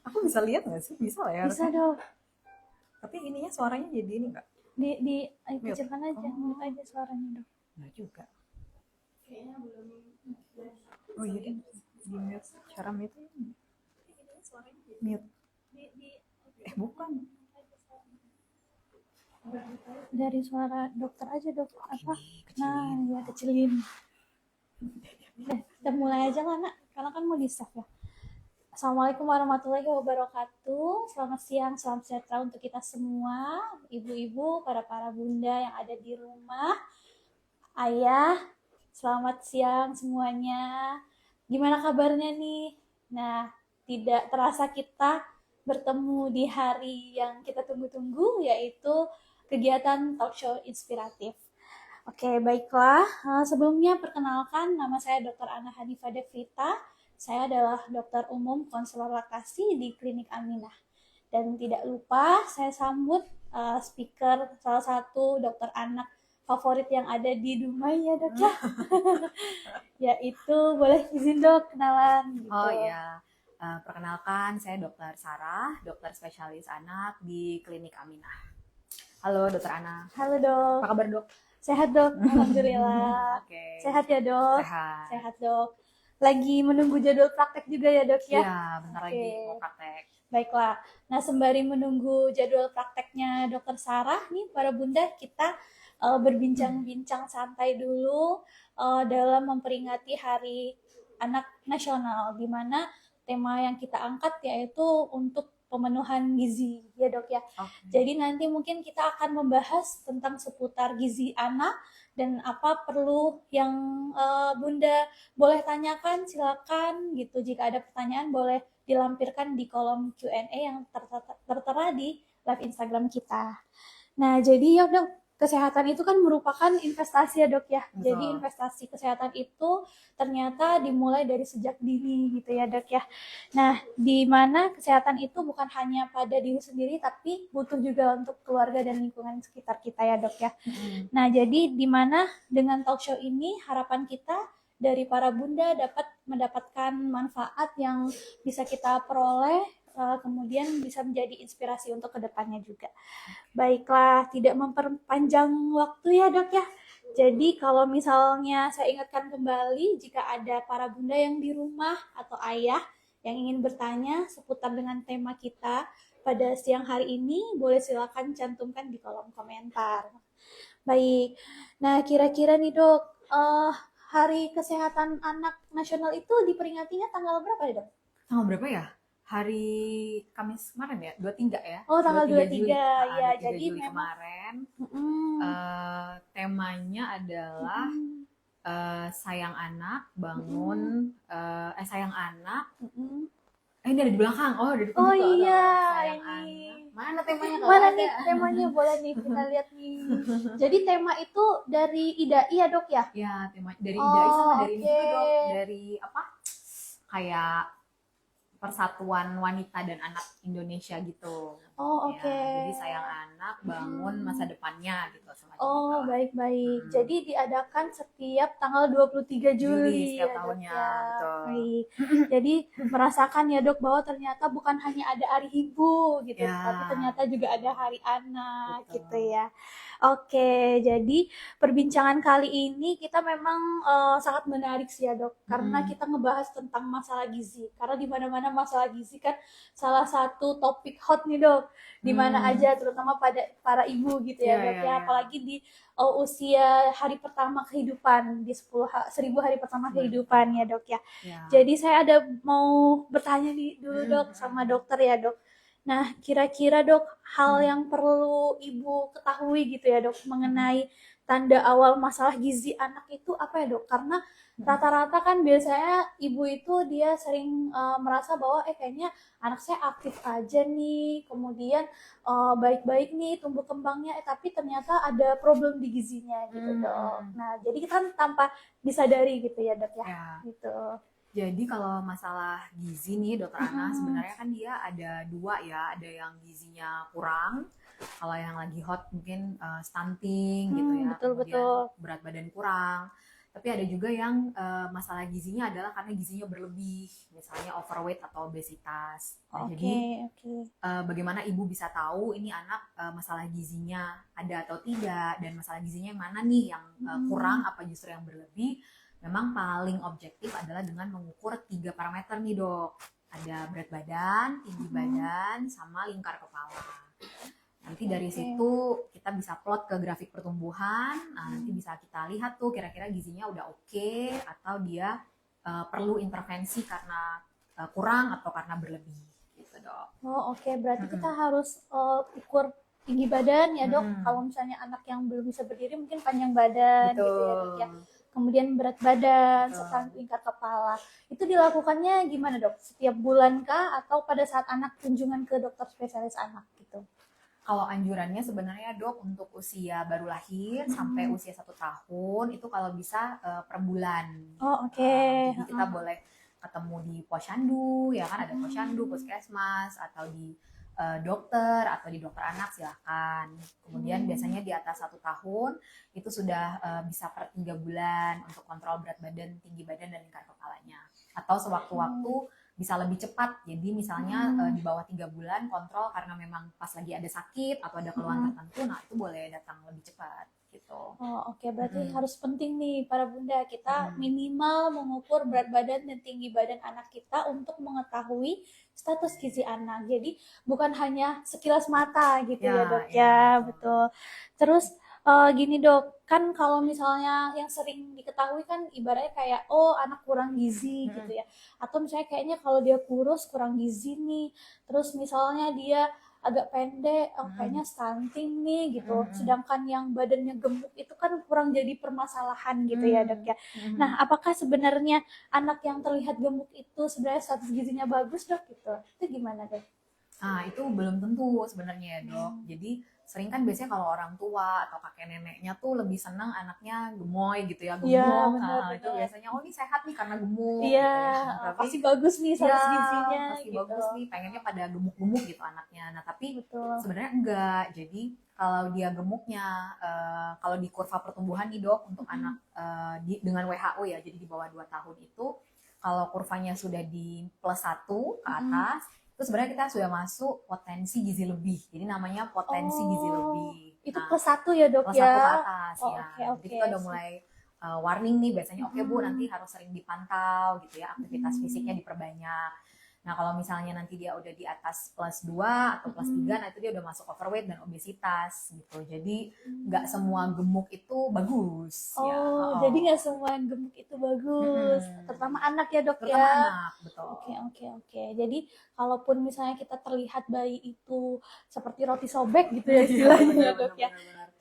Aku bisa lihat nggak sih? Bisa lah ya. Bisa dong. Tapi ininya suaranya jadi ini nggak? Di kecilkan aja, mute aja suaranya dong. Nggak juga. Kayaknya belum. Oh iya deh. Di mute. Cara mute. Mute. Bukan. Dari suara dokter aja dok. Apa? Nah, ya kecilin. Kita mulai aja lah nak, karena kan mau di-save ya. Assalamualaikum warahmatullahi wabarakatuh. Selamat siang, salam sejahtera untuk kita semua, ibu-ibu, para bunda yang ada di rumah. Ayah, selamat siang semuanya. Gimana kabarnya nih? Nah, tidak terasa kita bertemu di hari yang kita tunggu-tunggu, yaitu kegiatan talk show inspiratif. Oke, baiklah. Sebelumnya perkenalkan, nama saya Dr. Ana Hanifah Devita. Saya adalah dokter umum konselor laktasi di Klinik Aminah. Dan tidak lupa, saya sambut speaker salah satu dokter anak favorit yang ada di Dumai ya dok ya. Yaitu, boleh izin dok kenalan. Gitu. Oh iya, perkenalkan saya Dokter Sarah, dokter spesialis anak di Klinik Aminah. Halo Dokter Ana. Halo dok. Apa kabar dok? Sehat dok, alhamdulillah. Okay. Sehat ya dok? Sehat. Sehat dok. Lagi menunggu jadwal praktek juga ya dok ya? Iya, bentar lagi mau praktek. Baiklah, nah sembari menunggu jadwal prakteknya dokter Sarah nih para bunda, kita berbincang-bincang santai dulu dalam memperingati Hari Anak Nasional, di mana tema yang kita angkat yaitu untuk pemenuhan gizi ya dok ya. Jadi nanti mungkin kita akan membahas tentang seputar gizi anak dan apa perlu yang bunda boleh tanyakan, silakan gitu. Jika ada pertanyaan boleh dilampirkan di kolom Q&A yang tertera di live Instagram kita. Nah jadi ya dok, kesehatan itu kan merupakan investasi ya dok ya. Betul. Jadi investasi kesehatan itu ternyata dimulai dari sejak dini gitu ya dok ya. Nah di mana kesehatan itu bukan hanya pada diri sendiri tapi butuh juga untuk keluarga dan lingkungan sekitar kita ya dok ya. Nah jadi di mana dengan talk show ini harapan kita dari para bunda dapat mendapatkan manfaat yang bisa kita peroleh, kemudian bisa menjadi inspirasi untuk kedepannya juga. Baiklah, tidak memperpanjang waktu ya dok ya. Jadi kalau misalnya saya ingatkan kembali, jika ada para bunda yang di rumah atau ayah yang ingin bertanya seputar dengan tema kita pada siang hari ini, boleh silakan cantumkan di kolom komentar. Baik, nah kira-kira nih dok, Hari Kesehatan Anak Nasional itu diperingatinya tanggal berapa ya dok? Tanggal berapa ya? Hari Kamis kemarin ya, 23 ya? Oh tanggal 23 ya, 23 jadi Juli kemarin. Temanya adalah sayang anak, bangun, sayang anak. Ini ada di belakang, ada di Oh iya, sayang ini. Anak. Mana temanya? Mana nih temanya? Boleh nih kita lihat nih. Jadi tema itu dari IDAI ya dok ya? Ya, tema dari IDAI sama dari ini juga dok, dari apa? Kayak Persatuan Wanita dan Anak Indonesia gitu. Oh oke. Ya, jadi sayang anak, bangun masa depannya gitu. Oh baik-baik. Jadi diadakan setiap tanggal 23 Juli setiap ya, tahunnya. Ya. Betul. Baik. Jadi merasakan ya dok bahwa ternyata bukan hanya ada hari ibu gitu, tapi ternyata juga ada hari anak. Betul. Gitu ya. Oke, jadi perbincangan kali ini kita memang sangat menarik sih ya dok, karena kita ngebahas tentang masalah gizi. Karena di mana-mana masalah gizi kan salah satu topik hot nih dok, di mana aja, terutama pada para ibu gitu ya dok ya, apalagi di usia hari pertama kehidupan, di 1000 hari pertama kehidupan ya dok ya. Jadi saya ada mau bertanya nih dulu dok sama dokter ya dok. Nah, kira-kira dok, hal yang perlu ibu ketahui gitu ya dok, mengenai tanda awal masalah gizi anak itu apa ya dok? Karena rata-rata kan biasanya ibu itu dia sering merasa bahwa kayaknya anak saya aktif aja nih, kemudian baik-baik nih tumbuh kembangnya, tapi ternyata ada problem di gizinya gitu dok. Nah, jadi kita kan tanpa disadari gitu ya dok ya. Gitu. Jadi kalau masalah gizi nih dokter Ana, sebenarnya kan dia ada dua ya, ada yang gizinya kurang, kalau yang lagi hot mungkin stunting gitu ya, betul. berat badan kurang. Tapi ada juga yang masalah gizinya adalah karena gizinya berlebih, misalnya overweight atau obesitas. Nah, jadi bagaimana ibu bisa tahu ini anak masalah gizinya ada atau tidak, dan masalah gizinya yang mana nih, yang kurang apa justru yang berlebih. Memang paling objektif adalah dengan mengukur 3 parameter nih dok. Ada berat badan, tinggi badan, sama lingkar kepala. Nanti dari situ kita bisa plot ke grafik pertumbuhan. Nah, nanti bisa kita lihat tuh kira-kira gizinya udah oke, atau dia perlu intervensi karena kurang atau karena berlebih gitu dok. Berarti kita harus ukur tinggi badan ya dok. Kalau misalnya anak yang belum bisa berdiri mungkin panjang badan. Betul. Gitu ya dok ya. Kemudian berat badan serta lingkar kepala. Itu dilakukannya gimana dok? Setiap bulan kah atau pada saat anak kunjungan ke dokter spesialis anak gitu? Kalau anjurannya sebenarnya dok untuk usia baru lahir sampai usia 1 tahun itu kalau bisa per bulan. Jadi kita boleh ketemu di posyandu, ya kan, ada posyandu, puskesmas, atau di dokter atau di dokter anak silahkan. Kemudian biasanya di atas 1 tahun itu sudah bisa per 3 bulan untuk kontrol berat badan, tinggi badan, dan lingkar kepalanya. Atau sewaktu-waktu bisa lebih cepat. Jadi misalnya di bawah 3 bulan kontrol karena memang pas lagi ada sakit atau ada keluhan tertentu, nah itu boleh datang lebih cepat gitu. Berarti harus penting nih para bunda, kita minimal mengukur berat badan dan tinggi badan anak kita untuk mengetahui status gizi anak. Jadi bukan hanya sekilas mata gitu ya dok ya, betul. Terus gini dok, kan kalau misalnya yang sering diketahui kan ibaratnya kayak anak kurang gizi gitu ya, atau misalnya kayaknya kalau dia kurus kurang gizi nih, terus misalnya dia agak pendek, kayaknya stunting nih gitu. Sedangkan yang badannya gemuk itu kan kurang jadi permasalahan gitu ya dok ya. Nah, apakah sebenarnya anak yang terlihat gemuk itu sebenarnya status gizinya bagus dok gitu? Itu gimana dok? Nah, itu belum tentu sebenarnya dok. Jadi sering kan biasanya kalau orang tua atau kakek neneknya tuh lebih senang anaknya gemoy gitu ya, gemuk. Bener. Itu biasanya ini sehat nih karena gemuk. Gitu ya. Pasti bagus nih status gizinya. Pasti gitu. Bagus nih, pengennya pada gemuk-gemuk gitu anaknya. Nah tapi sebenarnya enggak. Jadi kalau dia gemuknya, kalau di kurva pertumbuhan nih dok untuk anak dengan WHO ya, jadi di bawah 2 tahun itu, kalau kurvanya sudah di +1 ke atas, itu sebenarnya kita sudah masuk potensi gizi lebih. Jadi namanya potensi gizi lebih. Itu +1 ya dok ya? +1 ke atas ya. Jadi kita udah mulai warning nih biasanya, oke Bu, nanti harus sering dipantau gitu ya, aktivitas fisiknya diperbanyak. Nah kalau misalnya nanti dia udah di atas +2 atau +3, nah itu dia udah masuk overweight dan obesitas gitu. Jadi nggak semua gemuk itu bagus. Jadi nggak semua gemuk itu bagus, terutama anak ya dok ya. Terutama anak, betul. Oke. Jadi kalaupun misalnya kita terlihat bayi itu seperti roti sobek gitu ya istilahnya ya dok ya.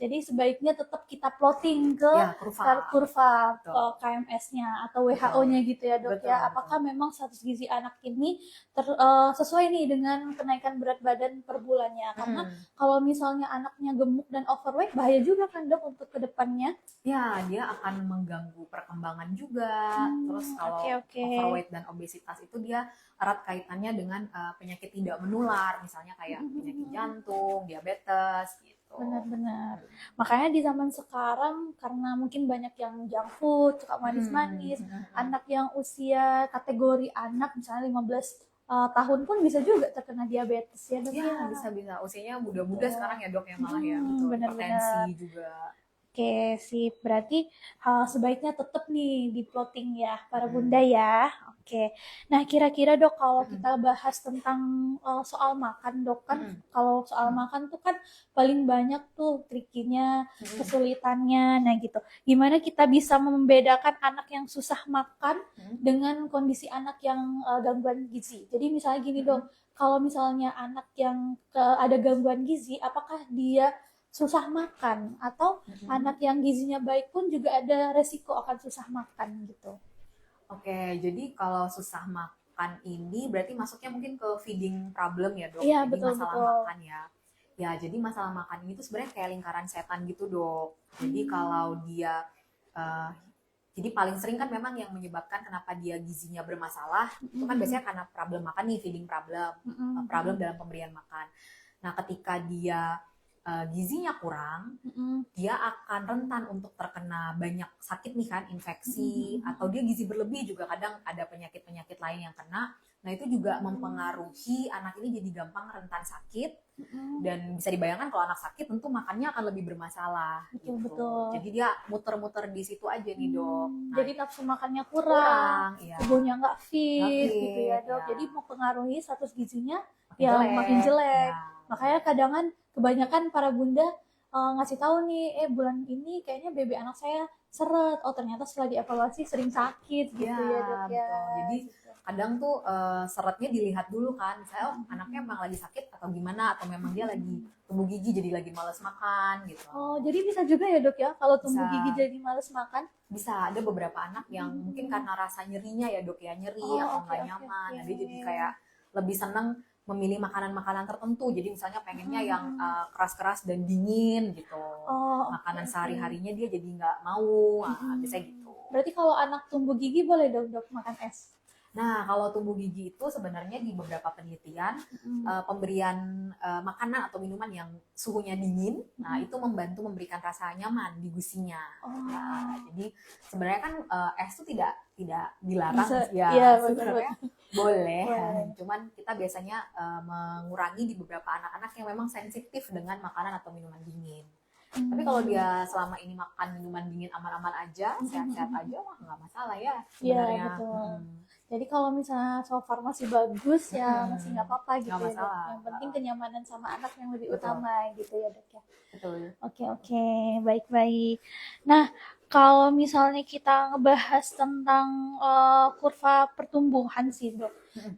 Jadi sebaiknya tetap kita plotting ke kurva KMS-nya atau WHO-nya gitu ya dok ya. Apakah memang status gizi anak ini sesuai nih dengan kenaikan berat badan per bulannya? Karena kalau misalnya anaknya gemuk dan overweight bahaya juga kan dok untuk kedepannya. Ya, dia akan mengganggu perkembangan juga. Terus kalau overweight dan obesitas itu dia erat kaitannya dengan penyakit tidak menular, misalnya kayak penyakit jantung, diabetes gitu. Benar-benar. Makanya di zaman sekarang karena mungkin banyak yang junk food, suka manis-manis, anak yang usia kategori anak misalnya 15 tahun pun bisa juga terkena diabetes ya dok ya. Bisa. Usianya muda-muda sekarang ya dok ya malah ya. Hipertensi juga. Oke, sip. Berarti sebaiknya tetap nih di plotting ya para bunda ya. Oke. Nah, kira-kira dok kalau kita bahas tentang soal makan dok, kan kalau soal makan tuh kan paling banyak tuh trikinya, kesulitannya. Nah gitu. Gimana kita bisa membedakan anak yang susah makan dengan kondisi anak yang gangguan gizi? Jadi misalnya gini dok, kalau misalnya anak yang ada gangguan gizi, apakah dia susah makan, atau anak yang gizinya baik pun juga ada resiko akan susah makan gitu? Oke, jadi kalau susah makan ini berarti masuknya mungkin ke feeding problem ya dok. Iya, jadi betul, masalah makan ya. Ya, jadi masalah makan ini tuh sebenarnya kayak lingkaran setan gitu dok. Jadi kalau dia jadi paling sering kan memang yang menyebabkan kenapa dia gizinya bermasalah itu kan biasanya karena problem makan nih, feeding problem, problem dalam pemberian makan. Nah, ketika dia gizinya kurang, dia akan rentan untuk terkena banyak sakit nih kan, infeksi, atau dia gizi berlebih juga kadang ada penyakit-penyakit lain yang kena. Nah itu juga mempengaruhi anak ini jadi gampang rentan sakit, dan bisa dibayangkan kalau anak sakit tentu makannya akan lebih bermasalah. Betul, gitu. betul. Jadi dia muter-muter di situ aja nih dok. Nah, jadi nafsu makannya kurang, ya. tubuhnya nggak fit gitu ya dok. Jadi mempengaruhi status gizinya yang makin jelek. Makanya kadangan kebanyakan para bunda ngasih tahu nih, bulan ini kayaknya BB anak saya seret. Oh ternyata setelah dievaluasi sering sakit gitu ya dok ya. Jadi kadang tuh seretnya dilihat dulu kan, misalnya anaknya memang lagi sakit atau gimana, atau memang dia lagi tumbuh gigi jadi lagi malas makan gitu. Oh jadi bisa juga ya dok ya kalau tumbuh gigi jadi malas makan? Bisa, ada beberapa anak yang mungkin karena rasa nyerinya ya dok ya, nyeri atau nggak nyaman, nah dia jadi kayak lebih seneng memilih makanan-makanan tertentu. Jadi misalnya pengennya yang keras-keras dan dingin gitu. Makanan sehari-harinya dia jadi nggak mau, biasanya gitu. Berarti kalau anak tumbuh gigi boleh dok makan es? Nah, kalau tumbuh gigi itu sebenarnya di beberapa penelitian pemberian makanan atau minuman yang suhunya dingin, nah itu membantu memberikan rasa nyaman di gusinya. Nah, jadi sebenarnya kan es itu tidak dilarang ya, sebenarnya boleh. Cuman kita biasanya mengurangi di beberapa anak-anak yang memang sensitif dengan makanan atau minuman dingin. Tapi kalau dia selama ini makan minuman dingin aman-aman aja, sehat-sehat aja, mah nggak masalah ya sebenarnya. Iya, betul. Jadi kalau misalnya so far masih bagus ya masih nggak apa-apa gitu ya dok. Yang penting kenyamanan sama anak yang lebih utama gitu ya dok ya. Betul. Oke, baik-baik. Nah kalau misalnya kita ngebahas tentang kurva pertumbuhan sih dok,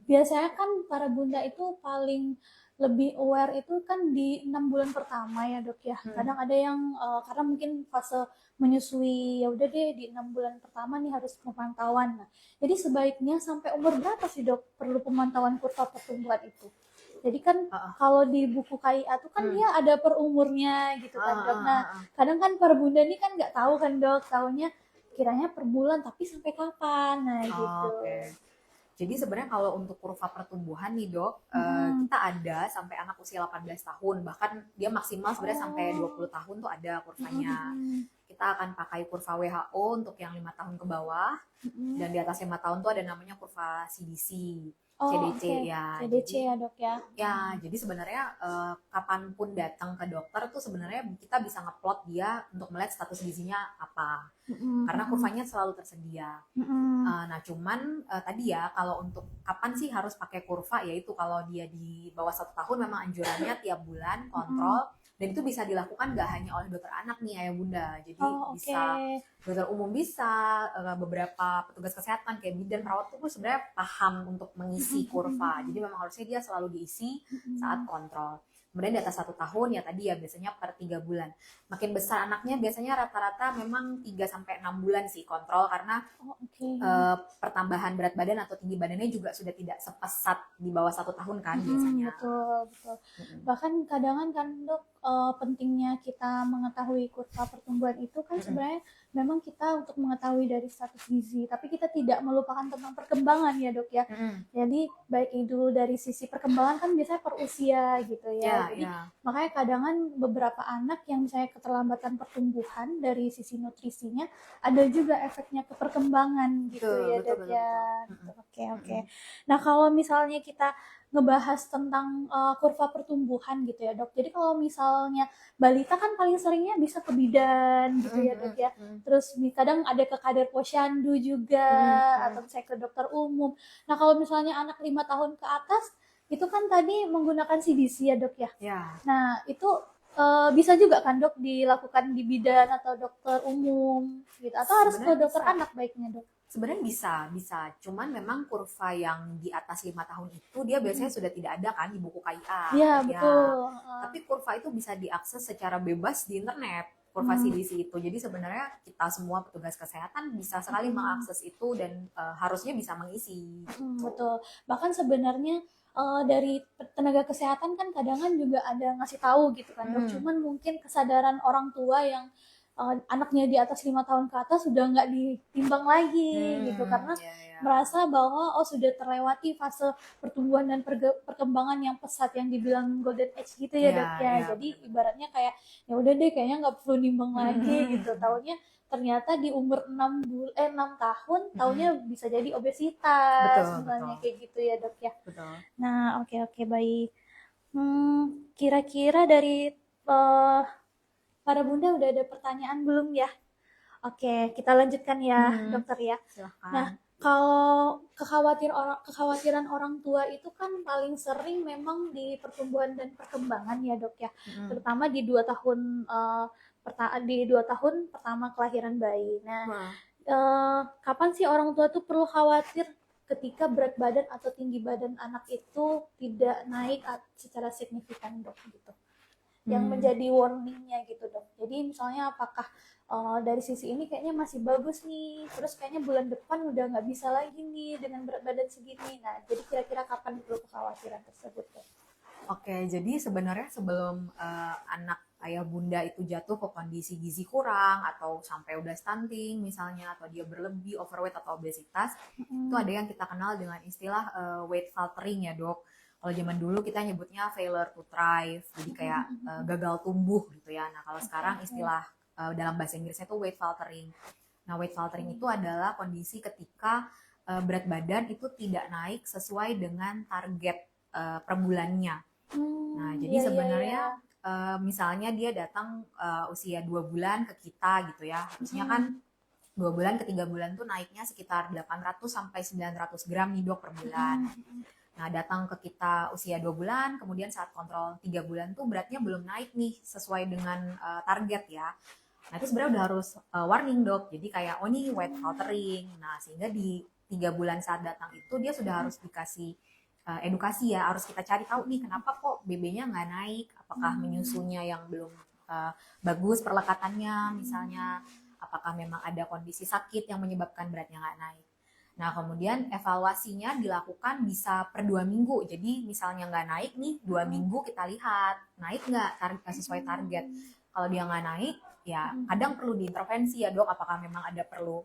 biasanya kan para bunda itu paling lebih aware itu kan di 6 bulan pertama ya dok ya. Kadang ada yang karena mungkin fase menyusui, ya udah deh di 6 bulan pertama nih harus pemantauan. Nah, jadi sebaiknya sampai umur berapa sih dok perlu pemantauan kurva pertumbuhan itu? Jadi kan kalau di buku KIA tuh kan dia ada per umurnya gitu kan dok. Nah kadang kan para bunda ini kan nggak tahu kan dok, taunya kiranya per bulan tapi sampai kapan, nah gitu. Jadi sebenarnya kalau untuk kurva pertumbuhan nih dok, kita ada sampai anak usia 18 tahun, bahkan dia maksimal sebenarnya sampai 20 tahun tuh ada kurvanya. Kita akan pakai kurva WHO untuk yang 5 tahun ke bawah, dan di atas 5 tahun tuh ada namanya kurva CDC. CDC ya. CDC ya dok ya. Ya, jadi sebenarnya kapanpun datang ke dokter tuh sebenarnya kita bisa ngeplot dia untuk melihat status gizinya apa. Karena kurvanya selalu tersedia. Nah, cuman tadi ya kalau untuk kapan sih harus pakai kurva, yaitu kalau dia di bawah 1 tahun memang anjurannya tiap bulan kontrol. Dan itu bisa dilakukan gak hanya oleh dokter anak nih ayah bunda, jadi bisa dokter umum, bisa beberapa petugas kesehatan kayak bidan, perawat tuh sebenarnya paham untuk mengisi kurva. Jadi memang harusnya dia selalu diisi saat kontrol. Kemudian di atas 1 tahun ya tadi ya biasanya per 3 bulan. Makin besar anaknya biasanya rata-rata memang 3-6 bulan sih kontrol, karena pertambahan berat badan atau tinggi badannya juga sudah tidak sepesat di bawah 1 tahun kan biasanya. Betul. Bahkan kadang kan dok pentingnya kita mengetahui kurva pertumbuhan itu kan sebenarnya memang kita untuk mengetahui dari status gizi, tapi kita tidak melupakan tentang perkembangan ya dok ya. Jadi baik itu dari sisi perkembangan kan biasanya per usia gitu ya. Jadi makanya kadang beberapa anak yang misalnya keterlambatan pertumbuhan dari sisi nutrisinya ada juga efeknya ke perkembangan gitu ya dok ya. Oke. Nah kalau misalnya kita ngebahas tentang kurva pertumbuhan gitu ya dok. Jadi kalau misalnya balita kan paling seringnya bisa ke bidan gitu ya dok ya. Terus kadang ada ke kader posyandu juga atau misalnya ke dokter umum. Nah kalau misalnya anak 5 tahun ke atas itu kan tadi menggunakan CDC ya dok ya. Nah itu bisa juga kan dok dilakukan di bidan atau dokter umum gitu, atau harus ke dokter anak baiknya dok? Sebenarnya bisa. Cuman memang kurva yang di atas 5 tahun itu dia biasanya sudah tidak ada kan di buku KIA. Iya, betul. Tapi kurva itu bisa diakses secara bebas di internet, kurva CDC itu. Jadi sebenarnya kita semua petugas kesehatan bisa sekali mengakses itu dan harusnya bisa mengisi. Betul. Bahkan sebenarnya dari tenaga kesehatan kan kadang juga ada ngasih tahu gitu kan dok. Cuman mungkin kesadaran orang tua yang anaknya di atas 5 tahun ke atas sudah nggak ditimbang lagi gitu, karena merasa bahwa sudah terlewati fase pertumbuhan dan perkembangan yang pesat yang dibilang golden age gitu ya dok ya. Jadi ibaratnya kayak ya udah deh kayaknya nggak perlu nimbang lagi gitu. Taunya ternyata di umur 6 tahun taunya bisa jadi obesitas misalnya kayak gitu ya dok ya. Nah oke baik. Kira-kira dari para bunda udah ada pertanyaan belum ya? Oke, kita lanjutkan ya dokter ya. Silahkan. Nah, kalau kekhawatiran orang tua itu kan paling sering memang di pertumbuhan dan perkembangan ya dok ya, terutama di 2 tahun di 2 tahun pertama kelahiran bayi. Nah, kapan sih orang tua tuh perlu khawatir ketika berat badan atau tinggi badan anak itu tidak naik secara signifikan dok gitu? Yang menjadi warningnya gitu dok. Jadi misalnya apakah dari sisi ini kayaknya masih bagus nih, terus kayaknya bulan depan udah nggak bisa lagi nih dengan berat badan segini. Nah, jadi kira-kira kapan perlu kekhawatiran tersebut dok? Oke, jadi sebenarnya sebelum anak ayah bunda itu jatuh ke kondisi gizi kurang atau sampai udah stunting misalnya, atau dia berlebih, overweight atau obesitas, itu ada yang kita kenal dengan istilah weight faltering ya dok. Kalau zaman dulu kita nyebutnya failure to thrive, jadi kayak gagal tumbuh gitu ya. Nah kalau sekarang istilah dalam bahasa Inggrisnya itu weight faltering. Nah weight faltering itu adalah kondisi ketika berat badan itu tidak naik sesuai dengan target per bulannya. Nah jadi sebenarnya misalnya dia datang usia 2 bulan ke kita gitu ya, harusnya kan 2 bulan ke 3 bulan tuh naiknya sekitar 800 sampai 900 gram nih dok per bulan. Nah datang ke kita usia 2 bulan, kemudian saat kontrol 3 bulan tuh beratnya belum naik nih sesuai dengan target ya. Nah itu sebenarnya udah harus warning dok, jadi kayak oh ini weight faltering. Nah sehingga di 3 bulan saat datang itu dia sudah harus dikasih edukasi ya, harus kita cari tahu nih kenapa kok BB-nya nggak naik, apakah menyusunya yang belum bagus perlekatannya misalnya, apakah memang ada kondisi sakit yang menyebabkan beratnya nggak naik. Nah kemudian evaluasinya dilakukan bisa per 2 minggu, jadi misalnya nggak naik nih 2 minggu kita lihat naik nggak sesuai target. Kalau dia nggak naik ya kadang perlu diintervensi ya dok, apakah memang ada perlu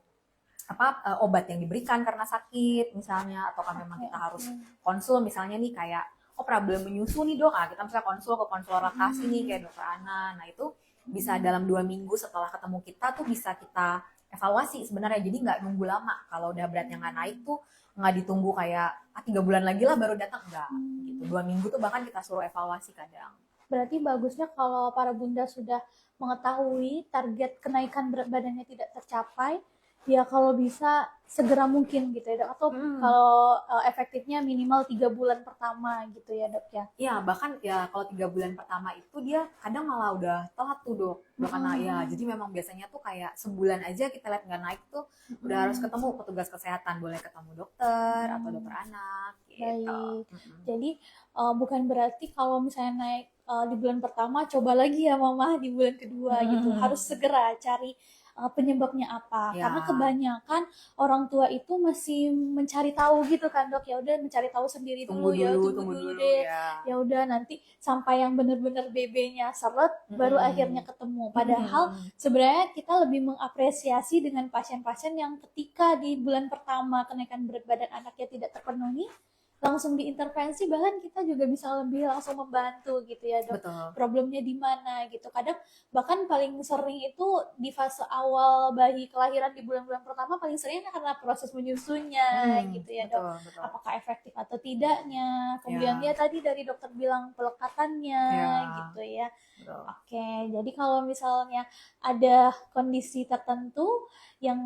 obat yang diberikan karena sakit misalnya, ataukah memang kita harus konsul misalnya nih kayak problem menyusu nih dok, kita misalnya konsul ke konselor laktasi nih kayak dokter Ana. Nah itu bisa dalam 2 minggu setelah ketemu kita tuh bisa kita evaluasi sebenarnya, jadi nggak nunggu lama. Kalau udah beratnya nggak naik tuh nggak ditunggu kayak 3 bulan lagi lah baru datang, enggak gitu. 2 minggu tuh bahkan kita suruh evaluasi kadang. Berarti bagusnya kalau para bunda sudah mengetahui target kenaikan berat badannya tidak tercapai, ya kalau bisa segera mungkin gitu ya dok, atau kalau efektifnya minimal 3 bulan pertama gitu ya dok ya. Iya bahkan ya kalau 3 bulan pertama itu dia kadang malah udah telat tuh dok, karena ya jadi memang biasanya tuh kayak sebulan aja kita lihat nggak naik tuh udah harus ketemu petugas kesehatan, boleh ketemu dokter atau dokter anak gitu. Baik. Jadi bukan berarti kalau misalnya naik di bulan pertama coba lagi ya mama di bulan kedua gitu, harus segera cari penyebabnya apa, karena kebanyakan orang tua itu masih mencari tahu gitu kan dok, ya udah mencari tahu sendiri dulu, tunggu dulu deh ya udah nanti sampai yang benar-benar BB-nya seret baru akhirnya ketemu. Padahal sebenarnya kita lebih mengapresiasi dengan pasien-pasien yang ketika di bulan pertama kenaikan berat badan anaknya tidak terpenuhi langsung diintervensi, bahkan kita juga bisa lebih langsung membantu gitu ya dok. Betul. Problemnya di mana gitu. Kadang bahkan paling sering itu di fase awal bayi kelahiran di bulan-bulan pertama paling sering karena proses menyusunya gitu ya dok. Betul. Apakah efektif atau tidaknya. Kemudian dia tadi dari dokter bilang pelekatannya gitu ya. Betul. Oke, jadi kalau misalnya ada kondisi tertentu yang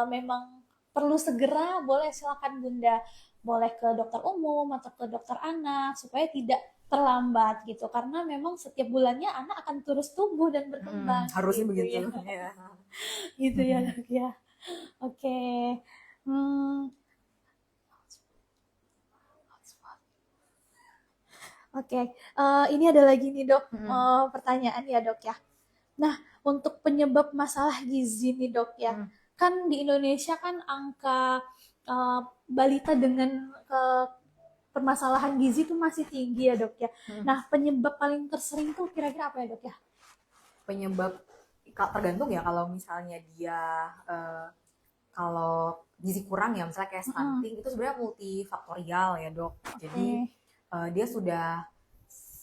memang perlu segera, boleh silakan bunda, boleh ke dokter umum atau ke dokter anak supaya tidak terlambat gitu, karena memang setiap bulannya anak akan terus tumbuh dan berkembang. Harusnya gitu begitu ya. Gitu ya dok ya. Oke. Oke, ini ada lagi nih dok pertanyaan ya dok ya. Nah untuk penyebab masalah gizi nih dok ya, kan di Indonesia kan angka balita dengan permasalahan gizi itu masih tinggi ya dok ya. Nah penyebab paling tersering tuh kira-kira apa ya dok ya? Penyebab tergantung ya, kalau misalnya dia kalau gizi kurang ya, misalnya kayak stunting, itu sebenarnya multifaktorial ya dok. Jadi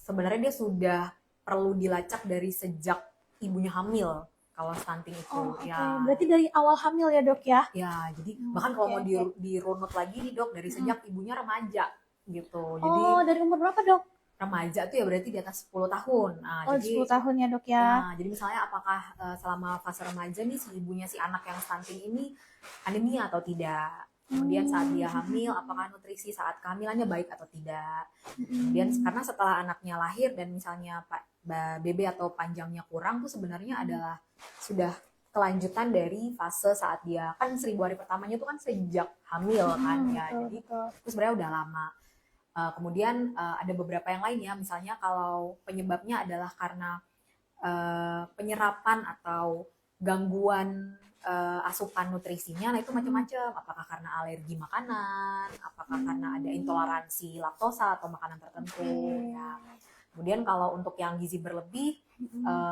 sebenarnya dia sudah perlu dilacak dari sejak ibunya hamil kalau stunting itu. Ya. Berarti dari awal hamil ya dok ya? Ya, jadi bahkan kalau mau dirunut lagi nih dok, dari sejak ibunya remaja gitu. Jadi dari umur berapa dok? Remaja tuh ya berarti di atas 10 tahun. Nah, jadi 10 tahun ya dok ya. Nah, jadi misalnya apakah selama fase remaja nih si ibunya si anak yang stunting ini anemia atau tidak. Kemudian saat dia hamil, apakah nutrisi saat kehamilannya baik atau tidak. Kemudian karena setelah anaknya lahir dan misalnya BB atau panjangnya kurang tuh sebenarnya adalah sudah kelanjutan dari fase saat dia kan 1000 hari pertamanya itu kan sejak hamil kan ya. Jadi itu sebenarnya udah lama. Kemudian ada beberapa yang lain ya, misalnya kalau penyebabnya adalah karena penyerapan atau gangguan asupan nutrisinya, nah itu macam-macam. Apakah karena alergi makanan, apakah karena ada intoleransi laktosa atau makanan tertentu. Ya. Kemudian kalau untuk yang gizi berlebih,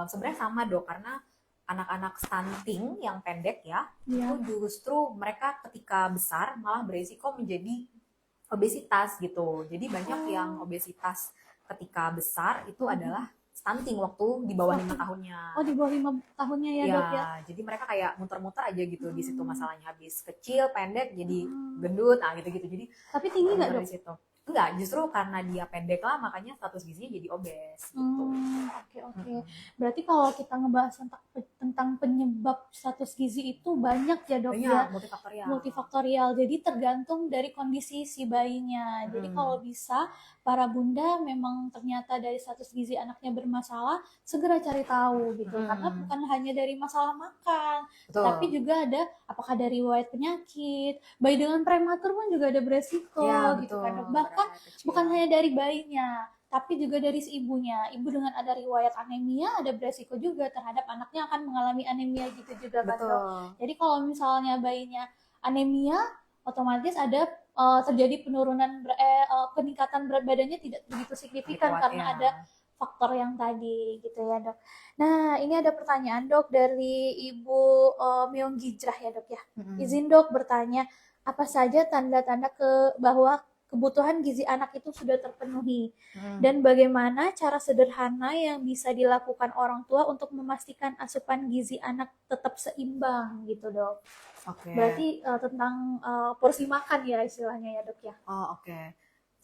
sebenarnya sama dok, karena anak-anak stunting yang pendek ya, itu justru mereka ketika besar malah beresiko menjadi obesitas gitu. Jadi banyak yang obesitas ketika besar itu adalah stunting waktu di bawah 5 tahunnya. Di bawah 5 tahunnya ya dok ya? Jadi mereka kayak muter-muter aja gitu di situ masalahnya. Habis kecil, pendek, jadi gendut, nah gitu-gitu. Jadi tapi tinggi nggak dok? Di situ. Enggak, justru karena dia pendek lah makanya status gizinya jadi obes gitu. Oke. Berarti kalau kita ngebahas tentang penyebab status gizi itu banyak ya dok ya? Multifaktorial. Jadi tergantung dari kondisi si bayinya. Jadi kalau bisa para bunda memang ternyata dari status gizi anaknya bermasalah, segera cari tahu gitu. Karena bukan hanya dari masalah makan, tapi juga ada apakah dari riwayat penyakit. Bayi dengan prematur pun juga ada beresiko gitu kan dok. Bahkan bukan hanya dari bayinya, tapi juga dari si ibunya. Ibu dengan ada riwayat anemia ada beresiko juga terhadap anaknya akan mengalami anemia gitu juga kan dok. Jadi kalau misalnya bayinya anemia, otomatis ada terjadi penurunan peningkatan berat badannya tidak begitu signifikan karena ada faktor yang tadi gitu ya dok. Nah ini ada pertanyaan dok dari Ibu Myong Gijrah ya dok ya. Izin dok bertanya, apa saja tanda-tanda bahwa kebutuhan gizi anak itu sudah terpenuhi dan bagaimana cara sederhana yang bisa dilakukan orang tua untuk memastikan asupan gizi anak tetap seimbang gitu dok. Berarti tentang porsi makan ya istilahnya ya dok ya.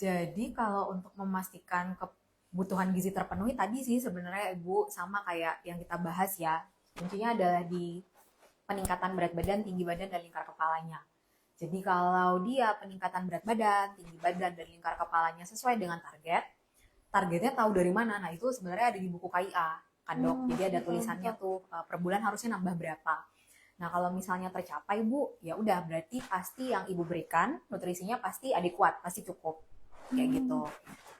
Jadi kalau untuk memastikan kebutuhan gizi terpenuhi tadi sih sebenarnya Ibu sama kayak yang kita bahas ya. Kuncinya adalah di peningkatan berat badan, tinggi badan, dan lingkar kepalanya. Jadi kalau dia peningkatan berat badan, tinggi badan, dan lingkar kepalanya sesuai dengan targetnya tahu dari mana? Nah itu sebenarnya ada di buku KIA kan dok. Jadi ada tulisannya tuh per bulan harusnya nambah berapa. Nah kalau misalnya tercapai Bu, ya udah berarti pasti yang Ibu berikan nutrisinya pasti adekuat, pasti cukup kayak gitu.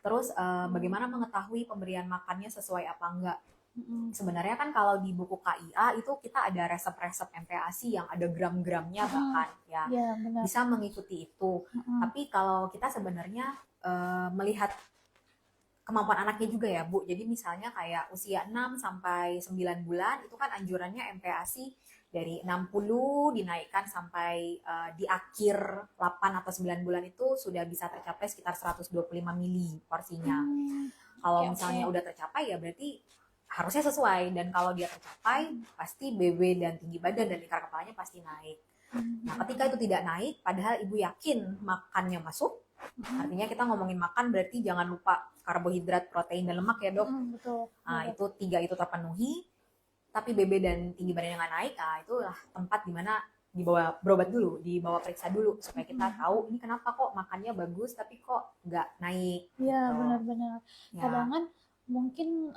Terus bagaimana mengetahui pemberian makannya sesuai apa enggak? Sebenarnya kan kalau di buku KIA itu kita ada resep-resep MPASI yang ada gram-gramnya bahkan ya bisa mengikuti itu. Tapi kalau kita sebenarnya melihat kemampuan anaknya juga ya Bu. Jadi misalnya kayak usia 6 sampai 9 bulan itu kan anjurannya MPASI dari 60 dinaikkan sampai di akhir 8 atau 9 bulan itu sudah bisa tercapai sekitar 125 mili porsinya. Kalau misalnya udah tercapai ya berarti harusnya sesuai, dan kalau dia tercapai pasti BB dan tinggi badan dan lingkar kepalanya pasti naik. Nah ketika itu tidak naik padahal ibu yakin makannya masuk, artinya kita ngomongin makan berarti jangan lupa karbohidrat, protein, dan lemak ya dok. Nah itu 3 itu terpenuhi tapi BB dan tinggi badannya nggak naik, nah itulah tempat dimana dibawa berobat dulu, dibawa periksa dulu supaya kita tahu ini kenapa kok makannya bagus tapi kok nggak naik. Iya benar-benar. Kadang kan mungkin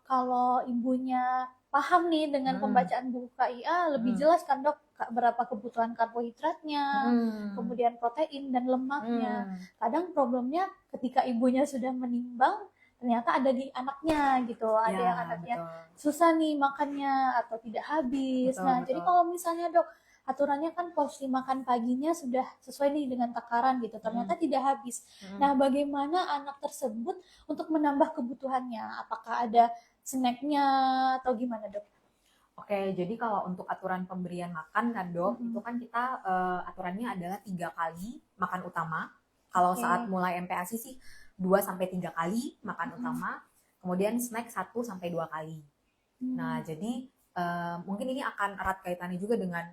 kalau ibunya paham nih dengan pembacaan buku KIA lebih jelas kan dok berapa kebutuhan karbohidratnya, kemudian protein dan lemaknya. Kadang problemnya ketika ibunya sudah menimbang ternyata ada di anaknya gitu, ada yang anaknya susah nih makannya atau tidak habis. Jadi kalau misalnya dok aturannya kan porsi makan paginya sudah sesuai nih dengan takaran gitu, ternyata tidak habis. Nah bagaimana anak tersebut untuk menambah kebutuhannya? Apakah ada snacknya atau gimana dok? Oke, jadi kalau untuk aturan pemberian makan kan dok, itu kan kita aturannya adalah 3 kali makan utama. Kalau saat mulai MPASI sih 2 sampai 3 kali makan utama, kemudian snack 1 sampai 2 kali. Nah, jadi mungkin ini akan erat kaitannya juga dengan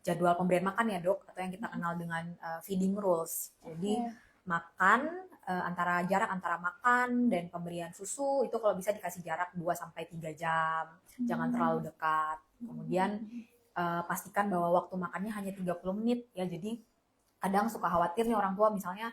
jadwal pemberian makan ya dok, atau yang kita kenal dengan feeding rules. Jadi makan antara jarak antara makan dan pemberian susu itu kalau bisa dikasih jarak 2 sampai 3 jam. Jangan terlalu dekat. Kemudian pastikan bahwa waktu makannya hanya 30 menit ya. Jadi kadang suka khawatir nih orang tua misalnya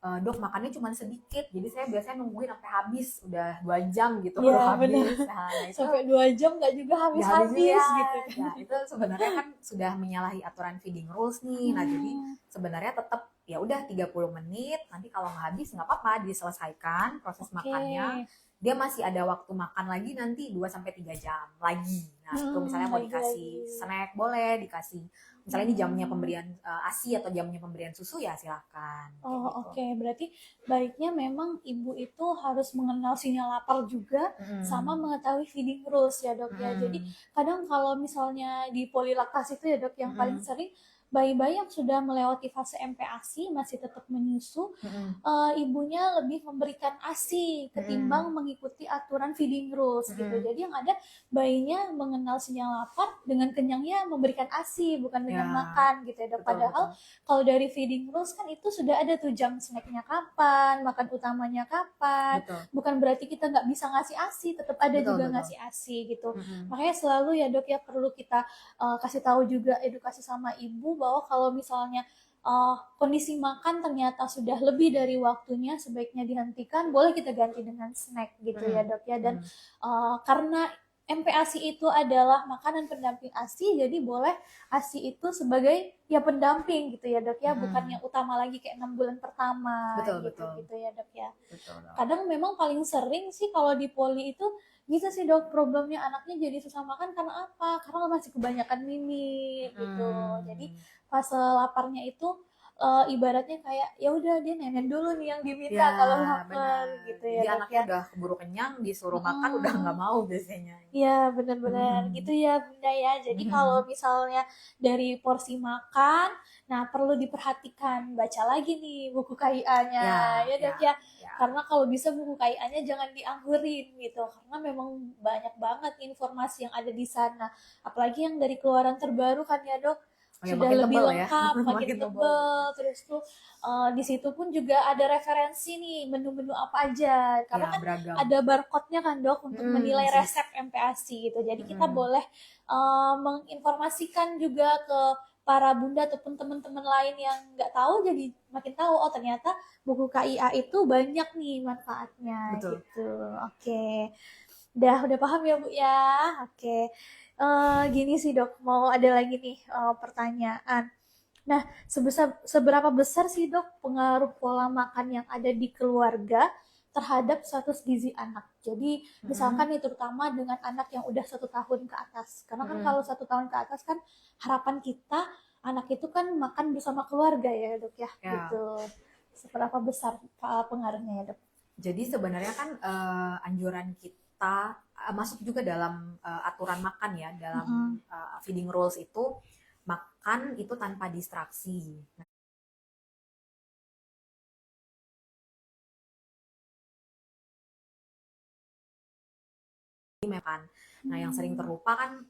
dok makannya cuma sedikit, jadi saya biasanya nungguin sampai habis, udah 2 jam gitu baru habis. Nah, itu sampai 2 jam nggak juga habis-habis gitu. Nah, itu sebenarnya kan sudah menyalahi aturan feeding rules nih. Nah, jadi sebenarnya tetap ya udah 30 menit, nanti kalau nggak habis nggak apa-apa, diselesaikan proses makannya. Dia masih ada waktu makan lagi nanti 2 sampai 3 jam lagi. Nah, itu misalnya mau dikasih snack boleh, dikasih misalnya ini jamnya pemberian ASI atau jamnya pemberian susu ya silakan. Oh gitu. Berarti baiknya memang ibu itu harus mengenal sinyal lapar juga sama mengetahui feeding rules ya dok ya. Jadi kadang kalau misalnya di polilaktasi itu ya dok yang paling sering bayi-bayi yang sudah melewati fase MPASI masih tetap menyusu, ibunya lebih memberikan ASI ketimbang mengikuti aturan feeding rules gitu. Jadi yang ada bayinya mengenal sinyal lapar, dengan kenyangnya memberikan ASI bukan dengan makan gitu ya dok. Padahal kalau dari feeding rules kan itu sudah ada tuh jam snacknya kapan, makan utamanya kapan. Bukan berarti kita nggak bisa ngasih ASI, tetap ada juga ngasih ASI gitu. Makanya selalu ya dok ya perlu kita kasih tahu juga, edukasi sama ibu bahwa kalau misalnya kondisi makan ternyata sudah lebih dari waktunya, sebaiknya dihentikan, boleh kita ganti dengan snack gitu ya dok ya. Dan karena MPASI itu adalah makanan pendamping ASI, jadi boleh ASI itu sebagai ya pendamping gitu ya dok ya, bukan yang utama lagi kayak 6 bulan pertama gitu ya dok ya. Kadang memang paling sering sih kalau di poli itu gitu sih dok, problemnya anaknya jadi susah makan karena apa? Karena masih kebanyakan mimi gitu. Jadi fase laparnya itu ibaratnya kayak ya udah dia nenek dulu nih yang diminta kalau lapar gitu ya. Jadi anaknya udah keburu kenyang, disuruh makan udah nggak mau biasanya. Iya benar-benar gitu ya bunda ya. Jadi kalau misalnya dari porsi makan, nah perlu diperhatikan, baca lagi nih buku KIA-nya ya dok ya. Karena kalau bisa buku KIA-nya jangan dianggurin gitu, karena memang banyak banget informasi yang ada di sana. Apalagi yang dari keluaran terbaru kan ya dok. Sudah lebih lengkap, makin tebel. Terus tuh di situ pun juga ada referensi nih menu-menu apa aja, karena kan beragam. Ada barcode-nya kan dok untuk menilai resep MPASI gitu. Jadi kita boleh menginformasikan juga ke para bunda ataupun teman-teman lain yang nggak tahu, jadi makin tahu oh ternyata buku KIA itu banyak nih manfaatnya. Betul. Gitu. Oke. Udah paham ya Bu ya. Oke. Gini sih dok, mau ada lagi nih pertanyaan. Nah, seberapa besar sih dok pengaruh pola makan yang ada di keluarga terhadap status gizi anak? Jadi misalkan nih terutama dengan anak yang udah 1 tahun ke atas, karena kan kalau 1 tahun ke atas kan harapan kita anak itu kan makan bersama keluarga ya dok ya. Gitu. Seberapa besar pengaruhnya ya dok? Jadi sebenarnya kan anjuran kita masuk juga dalam aturan makan ya, dalam feeding rules itu makan itu tanpa distraksi. Nah, yang sering terlupa kan